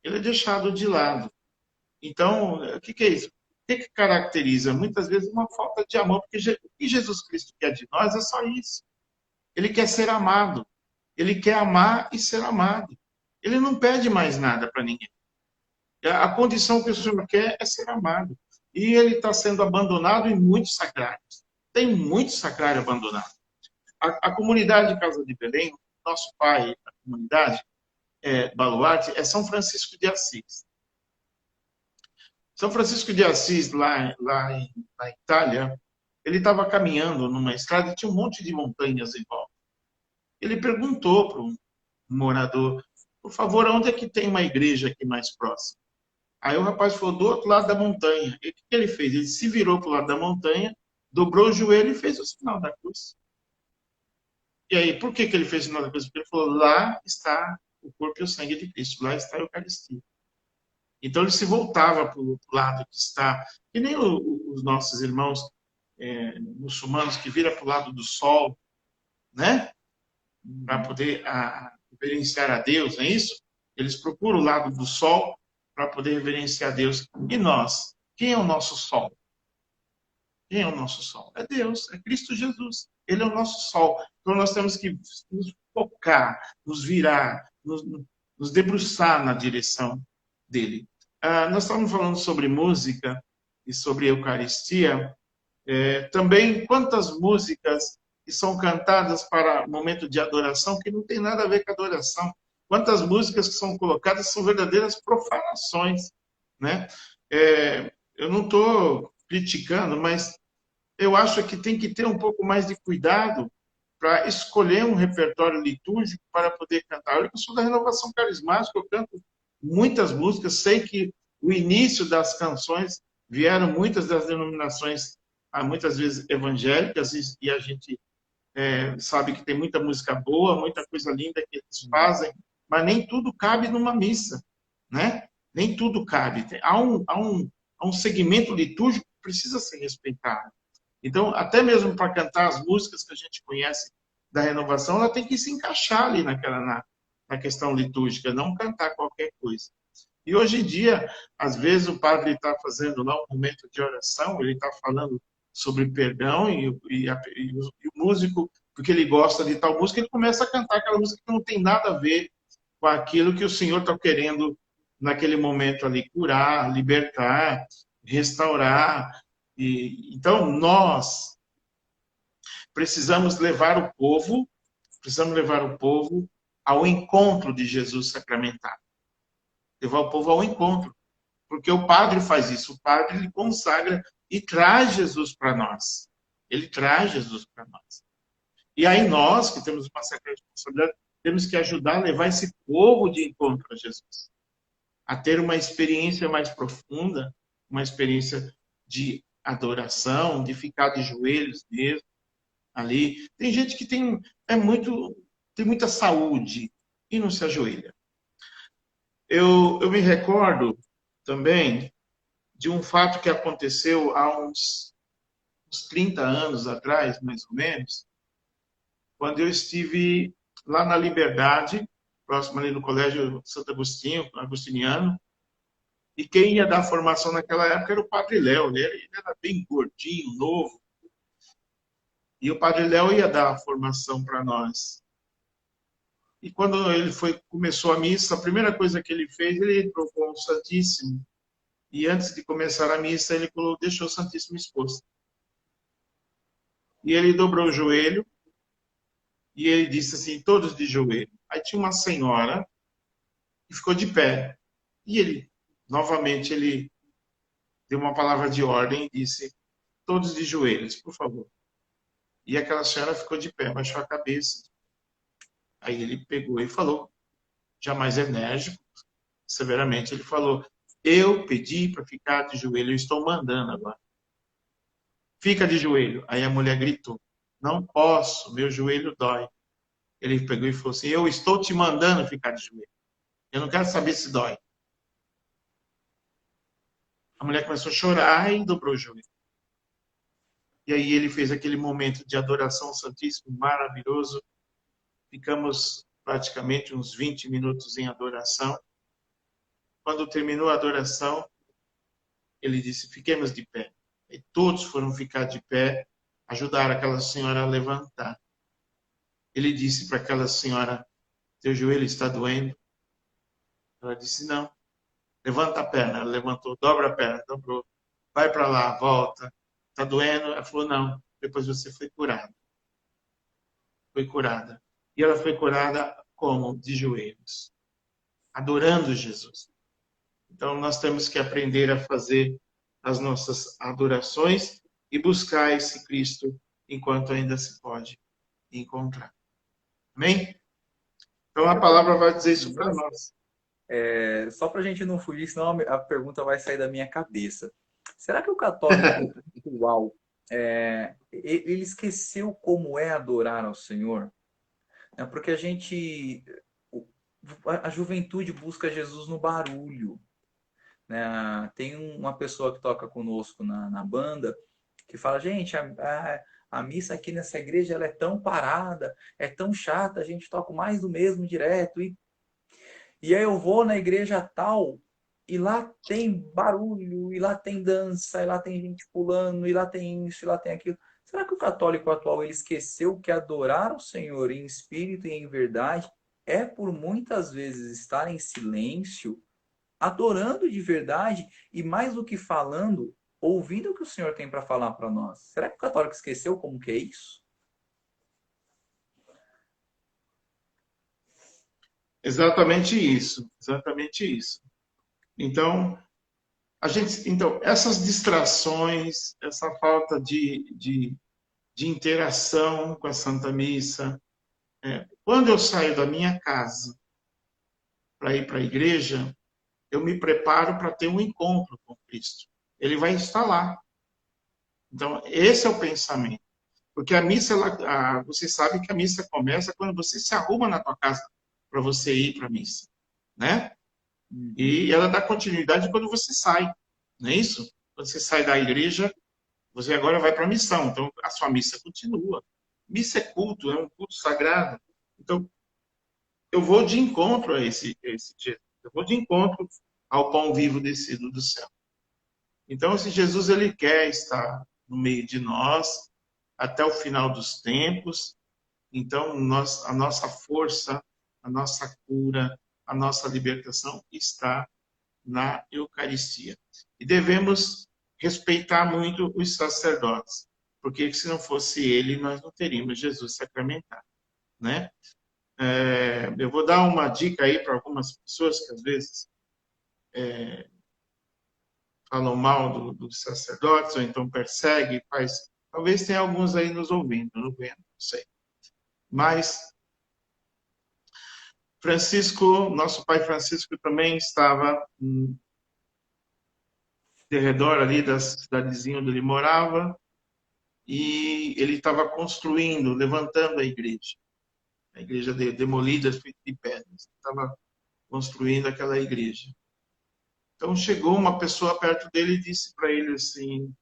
Ele é deixado de lado. Então, o que é isso? O que caracteriza? Muitas vezes uma falta de amor, porque o que Jesus Cristo quer de nós é só isso. Ele quer ser amado. Ele quer amar e ser amado. Ele não pede mais nada para ninguém. A condição que o Senhor quer é ser amado. E ele está sendo abandonado em muitos sacrários. Tem muito sacrário abandonado. A comunidade de Casa de Belém, nosso pai, a comunidade, Baluarte, é São Francisco de Assis. São Francisco de Assis, na Itália, ele estava caminhando numa estrada e tinha um monte de montanhas em volta. Ele perguntou para um morador, por favor, onde é que tem uma igreja aqui mais próxima? Aí o rapaz falou, do outro lado da montanha. E o que ele fez? Ele se virou para o lado da montanha, dobrou o joelho e fez o sinal da cruz. E aí, por que ele fez o sinal da cruz? Porque ele falou, lá está o corpo e o sangue de Cristo, lá está a Eucaristia. Então ele se voltava para o lado que está, que nem os nossos irmãos muçulmanos que viram para o lado do sol, né? Para poder reverenciar a Deus, não é isso? Eles procuram o lado do sol para poder reverenciar a Deus. E nós? Quem é o nosso sol? Quem é o nosso sol? É Deus, é Cristo Jesus. Ele é o nosso sol. Então nós temos que nos focar, nos virar, nos debruçar na direção dele. Nós estamos falando sobre música e sobre Eucaristia. Também quantas músicas que são cantadas para momento de adoração que não tem nada a ver com adoração. quantas músicas que são colocadas são verdadeiras profanações, né? Eu não estou criticando, mas eu acho que tem que ter um pouco mais de cuidado para escolher um repertório litúrgico para poder cantar. Eu sou da Renovação Carismática, eu canto muitas músicas, sei que o início das canções vieram muitas das denominações, muitas vezes evangélicas, e a gente sabe que tem muita música boa, muita coisa linda que eles fazem, mas nem tudo cabe numa missa, né? Nem tudo cabe. Há um segmento litúrgico que precisa ser respeitado. Então, até mesmo para cantar as músicas que a gente conhece da renovação, ela tem que se encaixar ali na questão litúrgica, não cantar qualquer coisa. E hoje em dia, às vezes o padre está fazendo lá um momento de oração, ele está falando sobre perdão e o músico, porque ele gosta de tal música, ele começa a cantar aquela música que não tem nada a ver com aquilo que o Senhor está querendo naquele momento ali curar, libertar, restaurar. Então, nós precisamos levar o povo ao encontro de Jesus sacramentado. Levar o povo ao encontro. Porque o padre faz isso. O padre ele consagra e traz Jesus para nós. Ele traz Jesus para nós. E aí nós, que temos uma certa responsabilidade, temos que ajudar a levar esse povo de encontro a Jesus. A ter uma experiência mais profunda, uma experiência de adoração, de ficar de joelhos mesmo, ali. Tem gente que tem muita saúde e não se ajoelha. Eu me recordo também de um fato que aconteceu há uns 30 anos atrás, mais ou menos, quando eu estive lá na Liberdade, próximo ali do Colégio Santo Agostinho, agostiniano, e quem ia dar formação naquela época era o Padre Léo. Ele era bem gordinho, novo, e o Padre Léo ia dar a formação para nós. E quando ele começou a missa, a primeira coisa que ele fez, ele entrou com o Santíssimo. E antes de começar a missa, ele deixou o Santíssimo exposto. E ele dobrou o joelho e ele disse assim, todos de joelho. Aí tinha uma senhora que ficou de pé. E ele, novamente, ele deu uma palavra de ordem e disse, todos de joelhos, por favor. E aquela senhora ficou de pé, baixou a cabeça. Aí ele pegou e falou, já mais enérgico, severamente, ele falou, eu pedi para ficar de joelho, eu estou mandando agora. Fica de joelho. Aí a mulher gritou, não posso, meu joelho dói. Ele pegou e falou assim, eu estou te mandando ficar de joelho. Eu não quero saber se dói. A mulher começou a chorar e dobrou o joelho. E aí ele fez aquele momento de adoração ao Santíssimo maravilhoso. Ficamos praticamente uns 20 minutos em adoração. Quando terminou a adoração, ele disse, fiquemos de pé. E todos foram ficar de pé, ajudar aquela senhora a levantar. Ele disse para aquela senhora, teu joelho está doendo? Ela disse, não. Levanta a perna. Ela levantou, dobra a perna, dobrou. Vai para lá, volta. Está doendo? Ela falou, não. Depois você foi curada. Foi curada. E ela foi curada como? De joelhos. Adorando Jesus. Então, nós temos que aprender a fazer as nossas adorações e buscar esse Cristo enquanto ainda se pode encontrar. Amém? Então, a palavra vai dizer isso para nós. Só para a gente não fugir, senão a pergunta vai sair da minha cabeça. Será que o católico atual, ele esqueceu como é adorar ao Senhor? Porque a juventude busca Jesus no barulho. Né? Tem uma pessoa que toca conosco na banda que fala, gente, a missa aqui nessa igreja ela é tão parada, é tão chata, a gente toca mais do mesmo direto. E aí eu vou na igreja tal, e lá tem barulho, e lá tem dança, e lá tem gente pulando, e lá tem isso, e lá tem aquilo. Será que o católico atual ele esqueceu que adorar o Senhor em espírito e em verdade é por muitas vezes estar em silêncio, adorando de verdade e mais do que falando, ouvindo o que o Senhor tem para falar para nós? Será que o católico esqueceu como que é isso? Exatamente isso, exatamente isso. Então, então essas distrações, essa falta de interação com a Santa Missa, quando eu saio da minha casa para ir para a igreja, eu me preparo para ter um encontro com Cristo. Ele vai estar lá. Então, esse é o pensamento. Porque a missa, você sabe que a missa começa quando você se arruma na tua casa para você ir para a missa, né? E ela dá continuidade quando você sai, não é isso? Quando você sai da igreja, você agora vai para a missão. Então, a sua missa continua. Missa é culto, é um culto sagrado. Então, eu vou de encontro a esse Jesus. Eu vou de encontro ao pão vivo descido do céu. Então, esse Jesus, ele quer estar no meio de nós até o final dos tempos. Então, a nossa força, a nossa cura, a nossa libertação está na Eucaristia. E devemos respeitar muito os sacerdotes, porque se não fosse ele, nós não teríamos Jesus sacramentado, né? Eu vou dar uma dica aí para algumas pessoas que às vezes falam mal dos sacerdotes, ou então perseguem, faz. Talvez tenha alguns aí nos ouvindo, não sei. Mas Francisco, nosso pai Francisco também estava de redor ali da cidadezinha onde ele morava, e ele estava construindo, levantando a igreja demolida, feita de pedras. Estava construindo aquela igreja. Então chegou uma pessoa perto dele e disse para ele assim: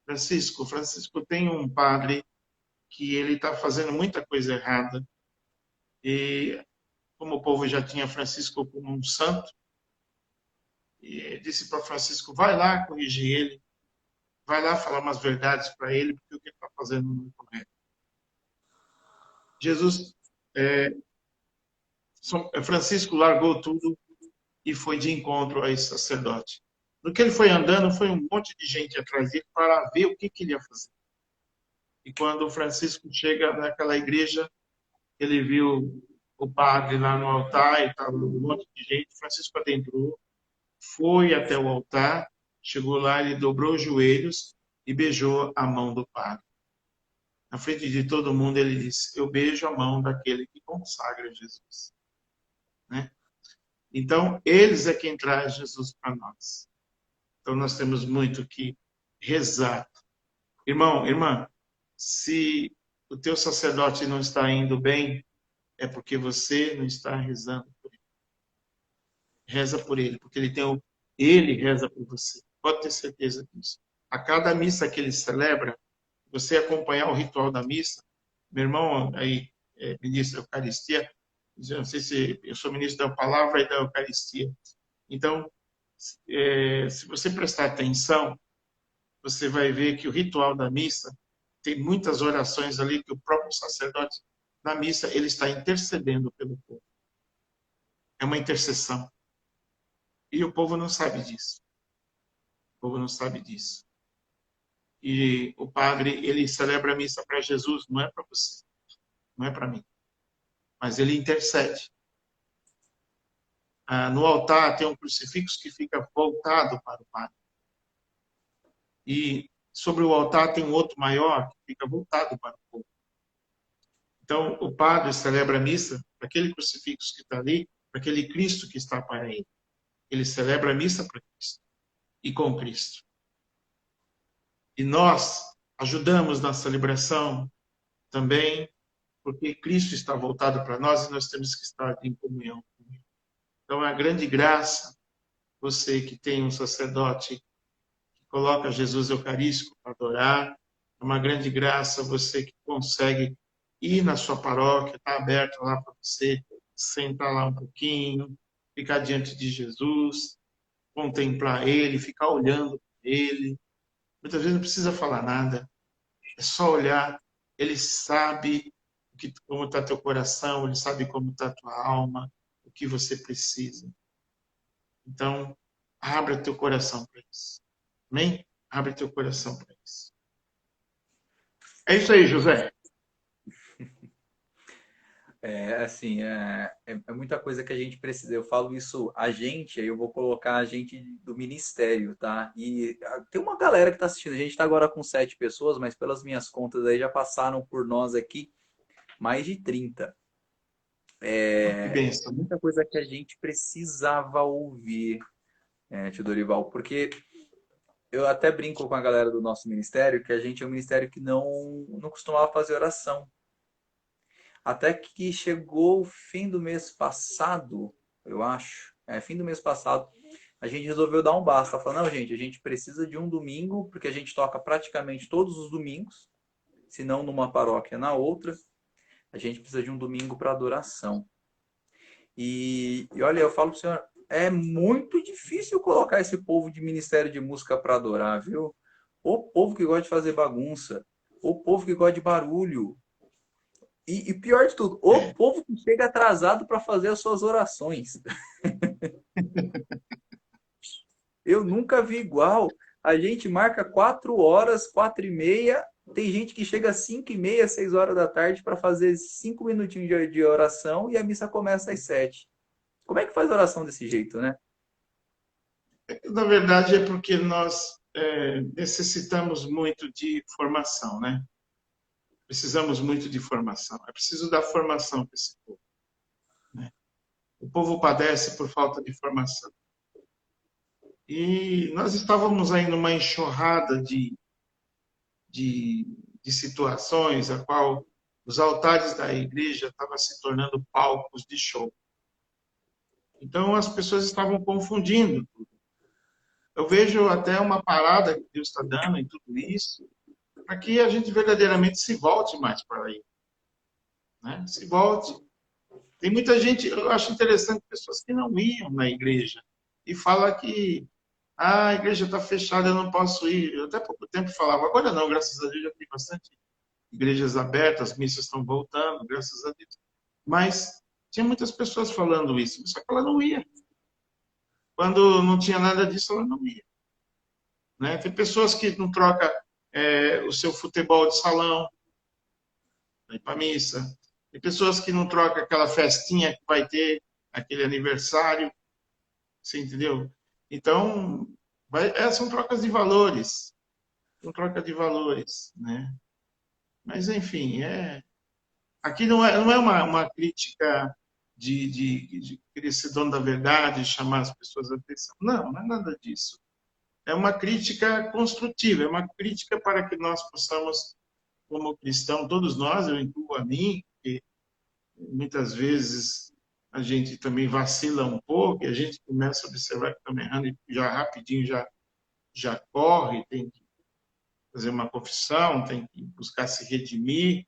Francisco, tem um padre que ele está fazendo muita coisa errada, e como o povo já tinha Francisco como um santo, e disse para Francisco: vai lá corrigir ele, vai lá falar umas verdades para ele, porque o que ele está fazendo não é correto. Jesus, Francisco largou tudo e foi de encontro a esse sacerdote. No que ele foi andando, foi um monte de gente atrás dele para ver o que ele ia fazer. E quando o Francisco chega naquela igreja, ele viu o padre lá no altar, e estava um monte de gente. Francisco adentrou, foi até o altar, chegou lá, ele dobrou os joelhos e beijou a mão do padre. Na frente de todo mundo, ele disse: eu beijo a mão daquele que consagra Jesus. Né? Então, eles é quem traz Jesus para nós. Então, nós temos muito que rezar. Irmão, irmã, se o teu sacerdote não está indo bem, é porque você não está rezando por ele. Reza por ele, porque ele reza por você. Pode ter certeza disso. A cada missa que ele celebra, você acompanhar o ritual da missa, meu irmão aí, ministro da Eucaristia, não sei se eu sou ministro da Palavra e da Eucaristia. Então, se você prestar atenção, você vai ver que o ritual da missa tem muitas orações ali que o próprio sacerdote na missa ele está intercedendo pelo povo. É uma intercessão. E o povo não sabe disso. O povo não sabe disso. E o padre, ele celebra a missa para Jesus, não é para você, não é para mim. Mas ele intercede. No altar tem um crucifixo que fica voltado para o padre. E sobre o altar tem um outro maior que fica voltado para o povo. Então, o padre celebra a missa para aquele crucifixo que está ali, para aquele Cristo que está para ele. Ele celebra a missa para Cristo e com Cristo. E nós ajudamos na celebração também, porque Cristo está voltado para nós e nós temos que estar em comunhão com Ele. Então, é uma grande graça você que tem um sacerdote que coloca Jesus Eucarístico para adorar. É uma grande graça você que consegue ir na sua paróquia, está aberto lá para você sentar lá um pouquinho, ficar diante de Jesus, contemplar Ele, ficar olhando para Ele. Muitas vezes não precisa falar nada, é só olhar. Ele sabe como está teu coração, Ele sabe como está tua alma, o que você precisa. Então, abra teu coração para isso. Amém? Abre teu coração para isso. É isso aí, José. Assim, é muita coisa que a gente precisa. Eu falo isso a gente, aí eu vou colocar a gente do ministério, tá? E tem uma galera que está assistindo. A gente está agora com 7 pessoas, mas pelas minhas contas aí já passaram por nós aqui mais de 30. Que É bênção, né? muita coisa que a gente precisava ouvir, Tio Dorival, porque eu até brinco com a galera do nosso ministério que a gente é um ministério que não costumava fazer oração. Até que chegou o fim do mês passado, eu acho. Fim do mês passado, a gente resolveu dar um basta. Falou, não, gente, a gente precisa de um domingo, porque a gente toca praticamente todos os domingos, se não numa paróquia, na outra. A gente precisa de um domingo para adoração. E olha, eu falo para o senhor, é muito difícil colocar esse povo de ministério de música para adorar, viu? O povo que gosta de fazer bagunça, o povo que gosta de barulho, e pior de tudo, o É. povo que chega atrasado para fazer as suas orações. Eu nunca vi igual. A gente marca 4 horas, 4h30. Tem gente que chega às 5h30, 6 horas da tarde para fazer 5 minutinhos de oração e a missa começa às 7. Como é que faz oração desse jeito, né? Na verdade, é porque nós necessitamos muito de formação, né? Precisamos muito de formação. É preciso dar formação para esse povo, né? O povo padece por falta de formação. E nós estávamos aí numa enxurrada de, de situações a qual os altares da igreja estavam se tornando palcos de show. Então as pessoas estavam confundindo. Eu vejo até uma parada que Deus está dando em tudo isso, para que a gente verdadeiramente se volte mais para aí, né? Se volte. Tem muita gente, eu acho interessante, pessoas que não iam na igreja e fala que a igreja está fechada, eu não posso ir. Eu até pouco tempo falava, agora não, graças a Deus já tem bastante igrejas abertas, as missas estão voltando, graças a Deus. Mas tinha muitas pessoas falando isso, só que ela não ia. Quando não tinha nada disso, ela não ia. Né? Tem pessoas que não trocam o seu futebol de salão para ir para a missa. Tem pessoas que não trocam aquela festinha que vai ter, aquele aniversário. Você entendeu? Então, são trocas de valores. São trocas de valores, né? Mas, enfim, aqui não é uma crítica de querer ser dono da verdade, chamar as pessoas a atenção. Não é nada disso. É uma crítica construtiva, é uma crítica para que nós possamos, como cristão, todos nós, eu incluo a mim, que muitas vezes a gente também vacila um pouco, e a gente começa a observar que estamos errando e já rapidinho já corre, tem que fazer uma confissão, tem que buscar se redimir.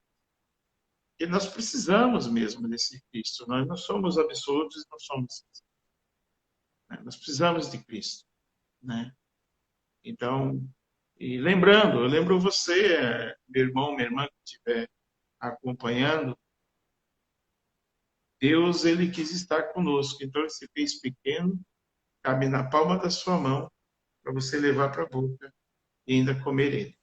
E nós precisamos mesmo desse Cristo. Nós não somos absolutos, não somos. Né? Nós precisamos de Cristo, né? Então, e lembrando, eu lembro você, meu irmão, minha irmã que estiver acompanhando, Deus ele quis estar conosco. Então ele se fez pequeno, cabe na palma da sua mão para você levar para a boca e ainda comer ele.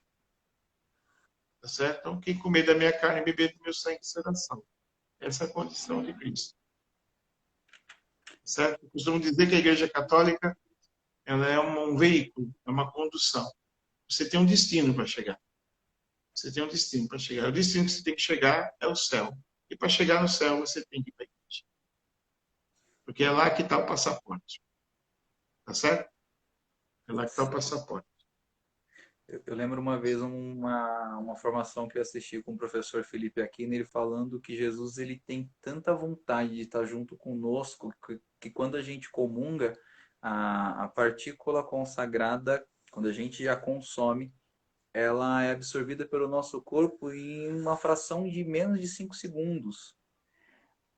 Tá certo? Então, quem comer da minha carne e beber do meu sangue será salvo. Essa é a condição de Cristo. Certo? Eu costumo dizer que a Igreja Católica ela é um veículo, é uma condução. Você tem um destino para chegar. Você tem um destino para chegar. O destino que você tem que chegar é o céu. E para chegar no céu, você tem que ir para a igreja. Porque é lá que está o passaporte. Tá certo? É lá que está o passaporte. Eu lembro uma vez uma formação que eu assisti com o professor Felipe Aquino, ele falando que Jesus ele tem tanta vontade de estar junto conosco que quando a gente comunga, a partícula consagrada, quando a gente já consome, ela é absorvida pelo nosso corpo em uma fração de menos de 5 segundos.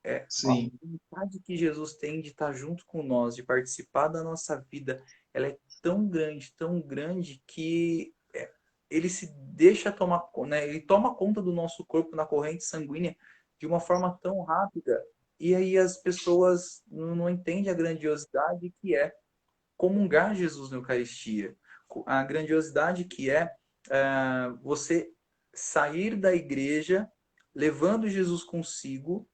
A Sim. vontade que Jesus tem de estar junto com nós, de participar da nossa vida, ela é tão grande que ele se deixa tomar, né? Ele toma conta do nosso corpo na corrente sanguínea de uma forma tão rápida. E aí as pessoas não entendem a grandiosidade que é comungar Jesus na Eucaristia. A grandiosidade que você sair da igreja levando Jesus consigo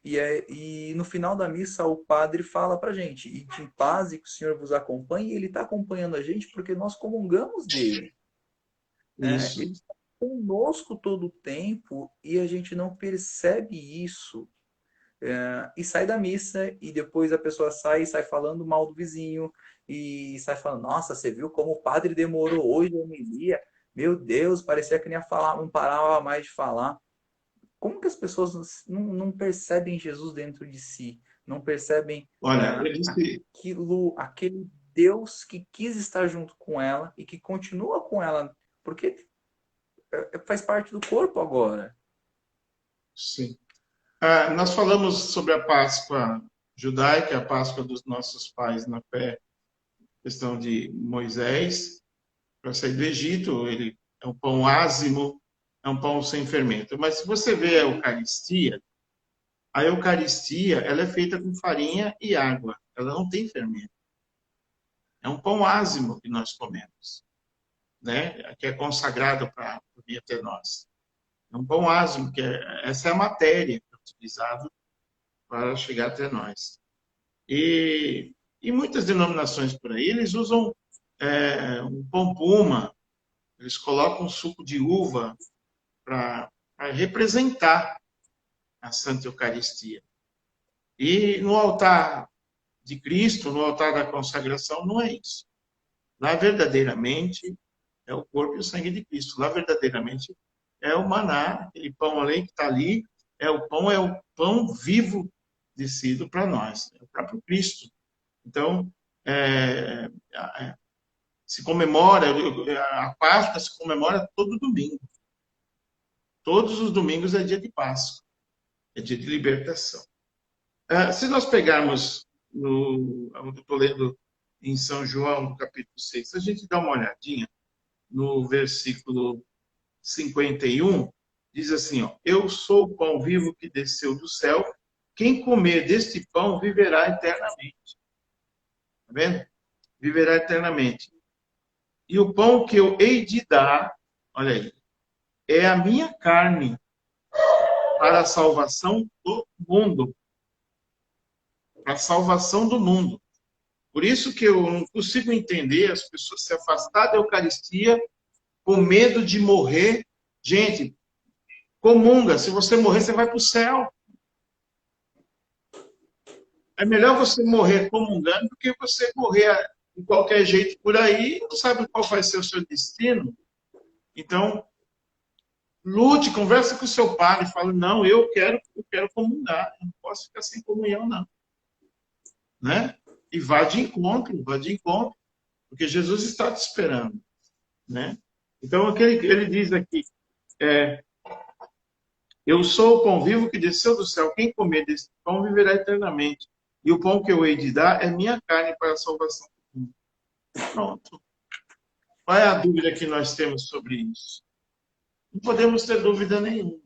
E no final da missa o padre fala para a gente, e de paz e que o Senhor vos acompanhe, e ele está acompanhando a gente porque nós comungamos dele. Isso. Ele está conosco todo o tempo e a gente não percebe isso. E sai da missa e depois a pessoa sai falando mal do vizinho e sai falando, nossa, você viu como o padre demorou hoje a homilia? Meu Deus, parecia que nem ia falar, não parava mais de falar. Como que as pessoas não percebem Jesus dentro de si? Não percebem Olha, eu disse, aquele Deus que quis estar junto com ela e que continua com ela, porque faz parte do corpo agora. sim. Nós falamos sobre a Páscoa judaica, a Páscoa dos nossos pais na fé, questão de Moisés, para sair do Egito, ele é um pão ázimo, é um pão sem fermento. Mas se você vê a Eucaristia, ela é feita com farinha e água, ela não tem fermento. É um pão ázimo que nós comemos, né? Que é consagrado para vir até nós. É um pão ázimo, essa é a matéria que é utilizada para chegar até nós. E muitas denominações por aí, eles usam um pão puma, eles colocam suco de uva para representar a Santa Eucaristia. E no altar de Cristo, no altar da consagração, não é isso. Lá, verdadeiramente, é o corpo e o sangue de Cristo. Lá, verdadeiramente, é o maná, aquele pão ali que está ali, é o pão vivo descido para nós, é o próprio Cristo. Então, se comemora, a Páscoa se comemora todo domingo. Todos os domingos é dia de Páscoa, é dia de libertação. Se nós pegarmos, eu estou lendo em São João, no capítulo 6, se a gente dá uma olhadinha no versículo 51, diz assim, ó, eu sou o pão vivo que desceu do céu, quem comer deste pão viverá eternamente. Está vendo? Viverá eternamente. E o pão que eu hei de dar, olha aí, é a minha carne para a salvação do mundo. Para a salvação do mundo. Por isso que eu não consigo entender as pessoas se afastar da Eucaristia com medo de morrer. Gente, comunga. Se você morrer, você vai para o céu. É melhor você morrer comungando do que você morrer de qualquer jeito por aí e não sabe qual vai ser o seu destino. Então, lute, converse com o seu padre, fale, não, eu quero comungar, eu não posso ficar sem comunhão, não. Né? E vá de encontro, porque Jesus está te esperando. Né? Então, ele diz aqui, eu sou o pão vivo que desceu do céu, quem comer desse pão viverá eternamente. E o pão que eu hei de dar é minha carne para a salvação do mundo. Pronto. Qual é a dúvida que nós temos sobre isso? Não podemos ter dúvida nenhuma.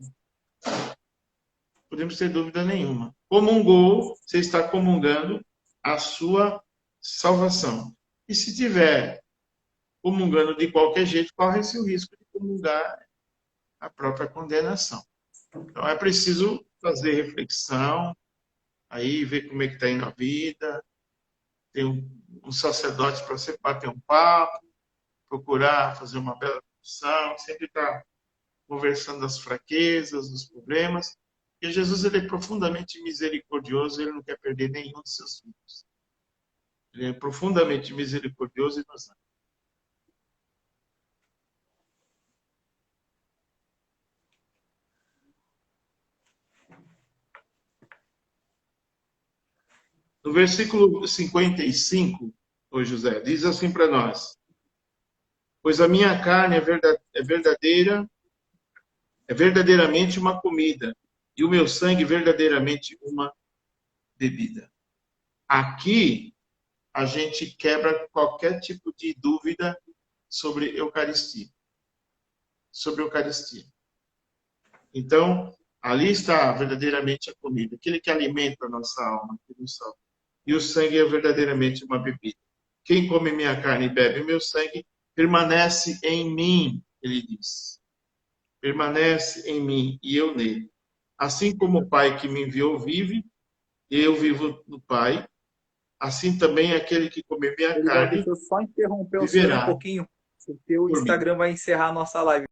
Podemos ter dúvida nenhuma. Comungou, você está comungando a sua salvação. E se tiver comungando de qualquer jeito, corre-se o risco de comungar a própria condenação. Então é preciso fazer reflexão, aí ver como é que está indo a vida, ter um sacerdote para você bater um papo, procurar fazer uma bela discussão, sempre estar conversando das fraquezas, dos problemas, porque Jesus ele é profundamente misericordioso, ele não quer perder nenhum de seus filhos. Ele é profundamente misericordioso e nos ama. No versículo 55, ô José, diz assim para nós, pois a minha carne é verdadeiramente uma comida, e o meu sangue verdadeiramente uma bebida. Aqui, a gente quebra qualquer tipo de dúvida sobre Eucaristia. Sobre Eucaristia. Então, ali está verdadeiramente a comida, aquele que alimenta a nossa alma, que nos salva. E o sangue é verdadeiramente uma bebida. Quem come minha carne e bebe meu sangue, permanece em mim, ele diz. Permanece em mim e eu nele. Assim como o Pai que me enviou vive, eu vivo no Pai, assim também aquele que comer minha Felizão, carne deixa eu só interromper o senhor um viverá pouquinho, porque o por mim. Instagram vai encerrar a nossa live.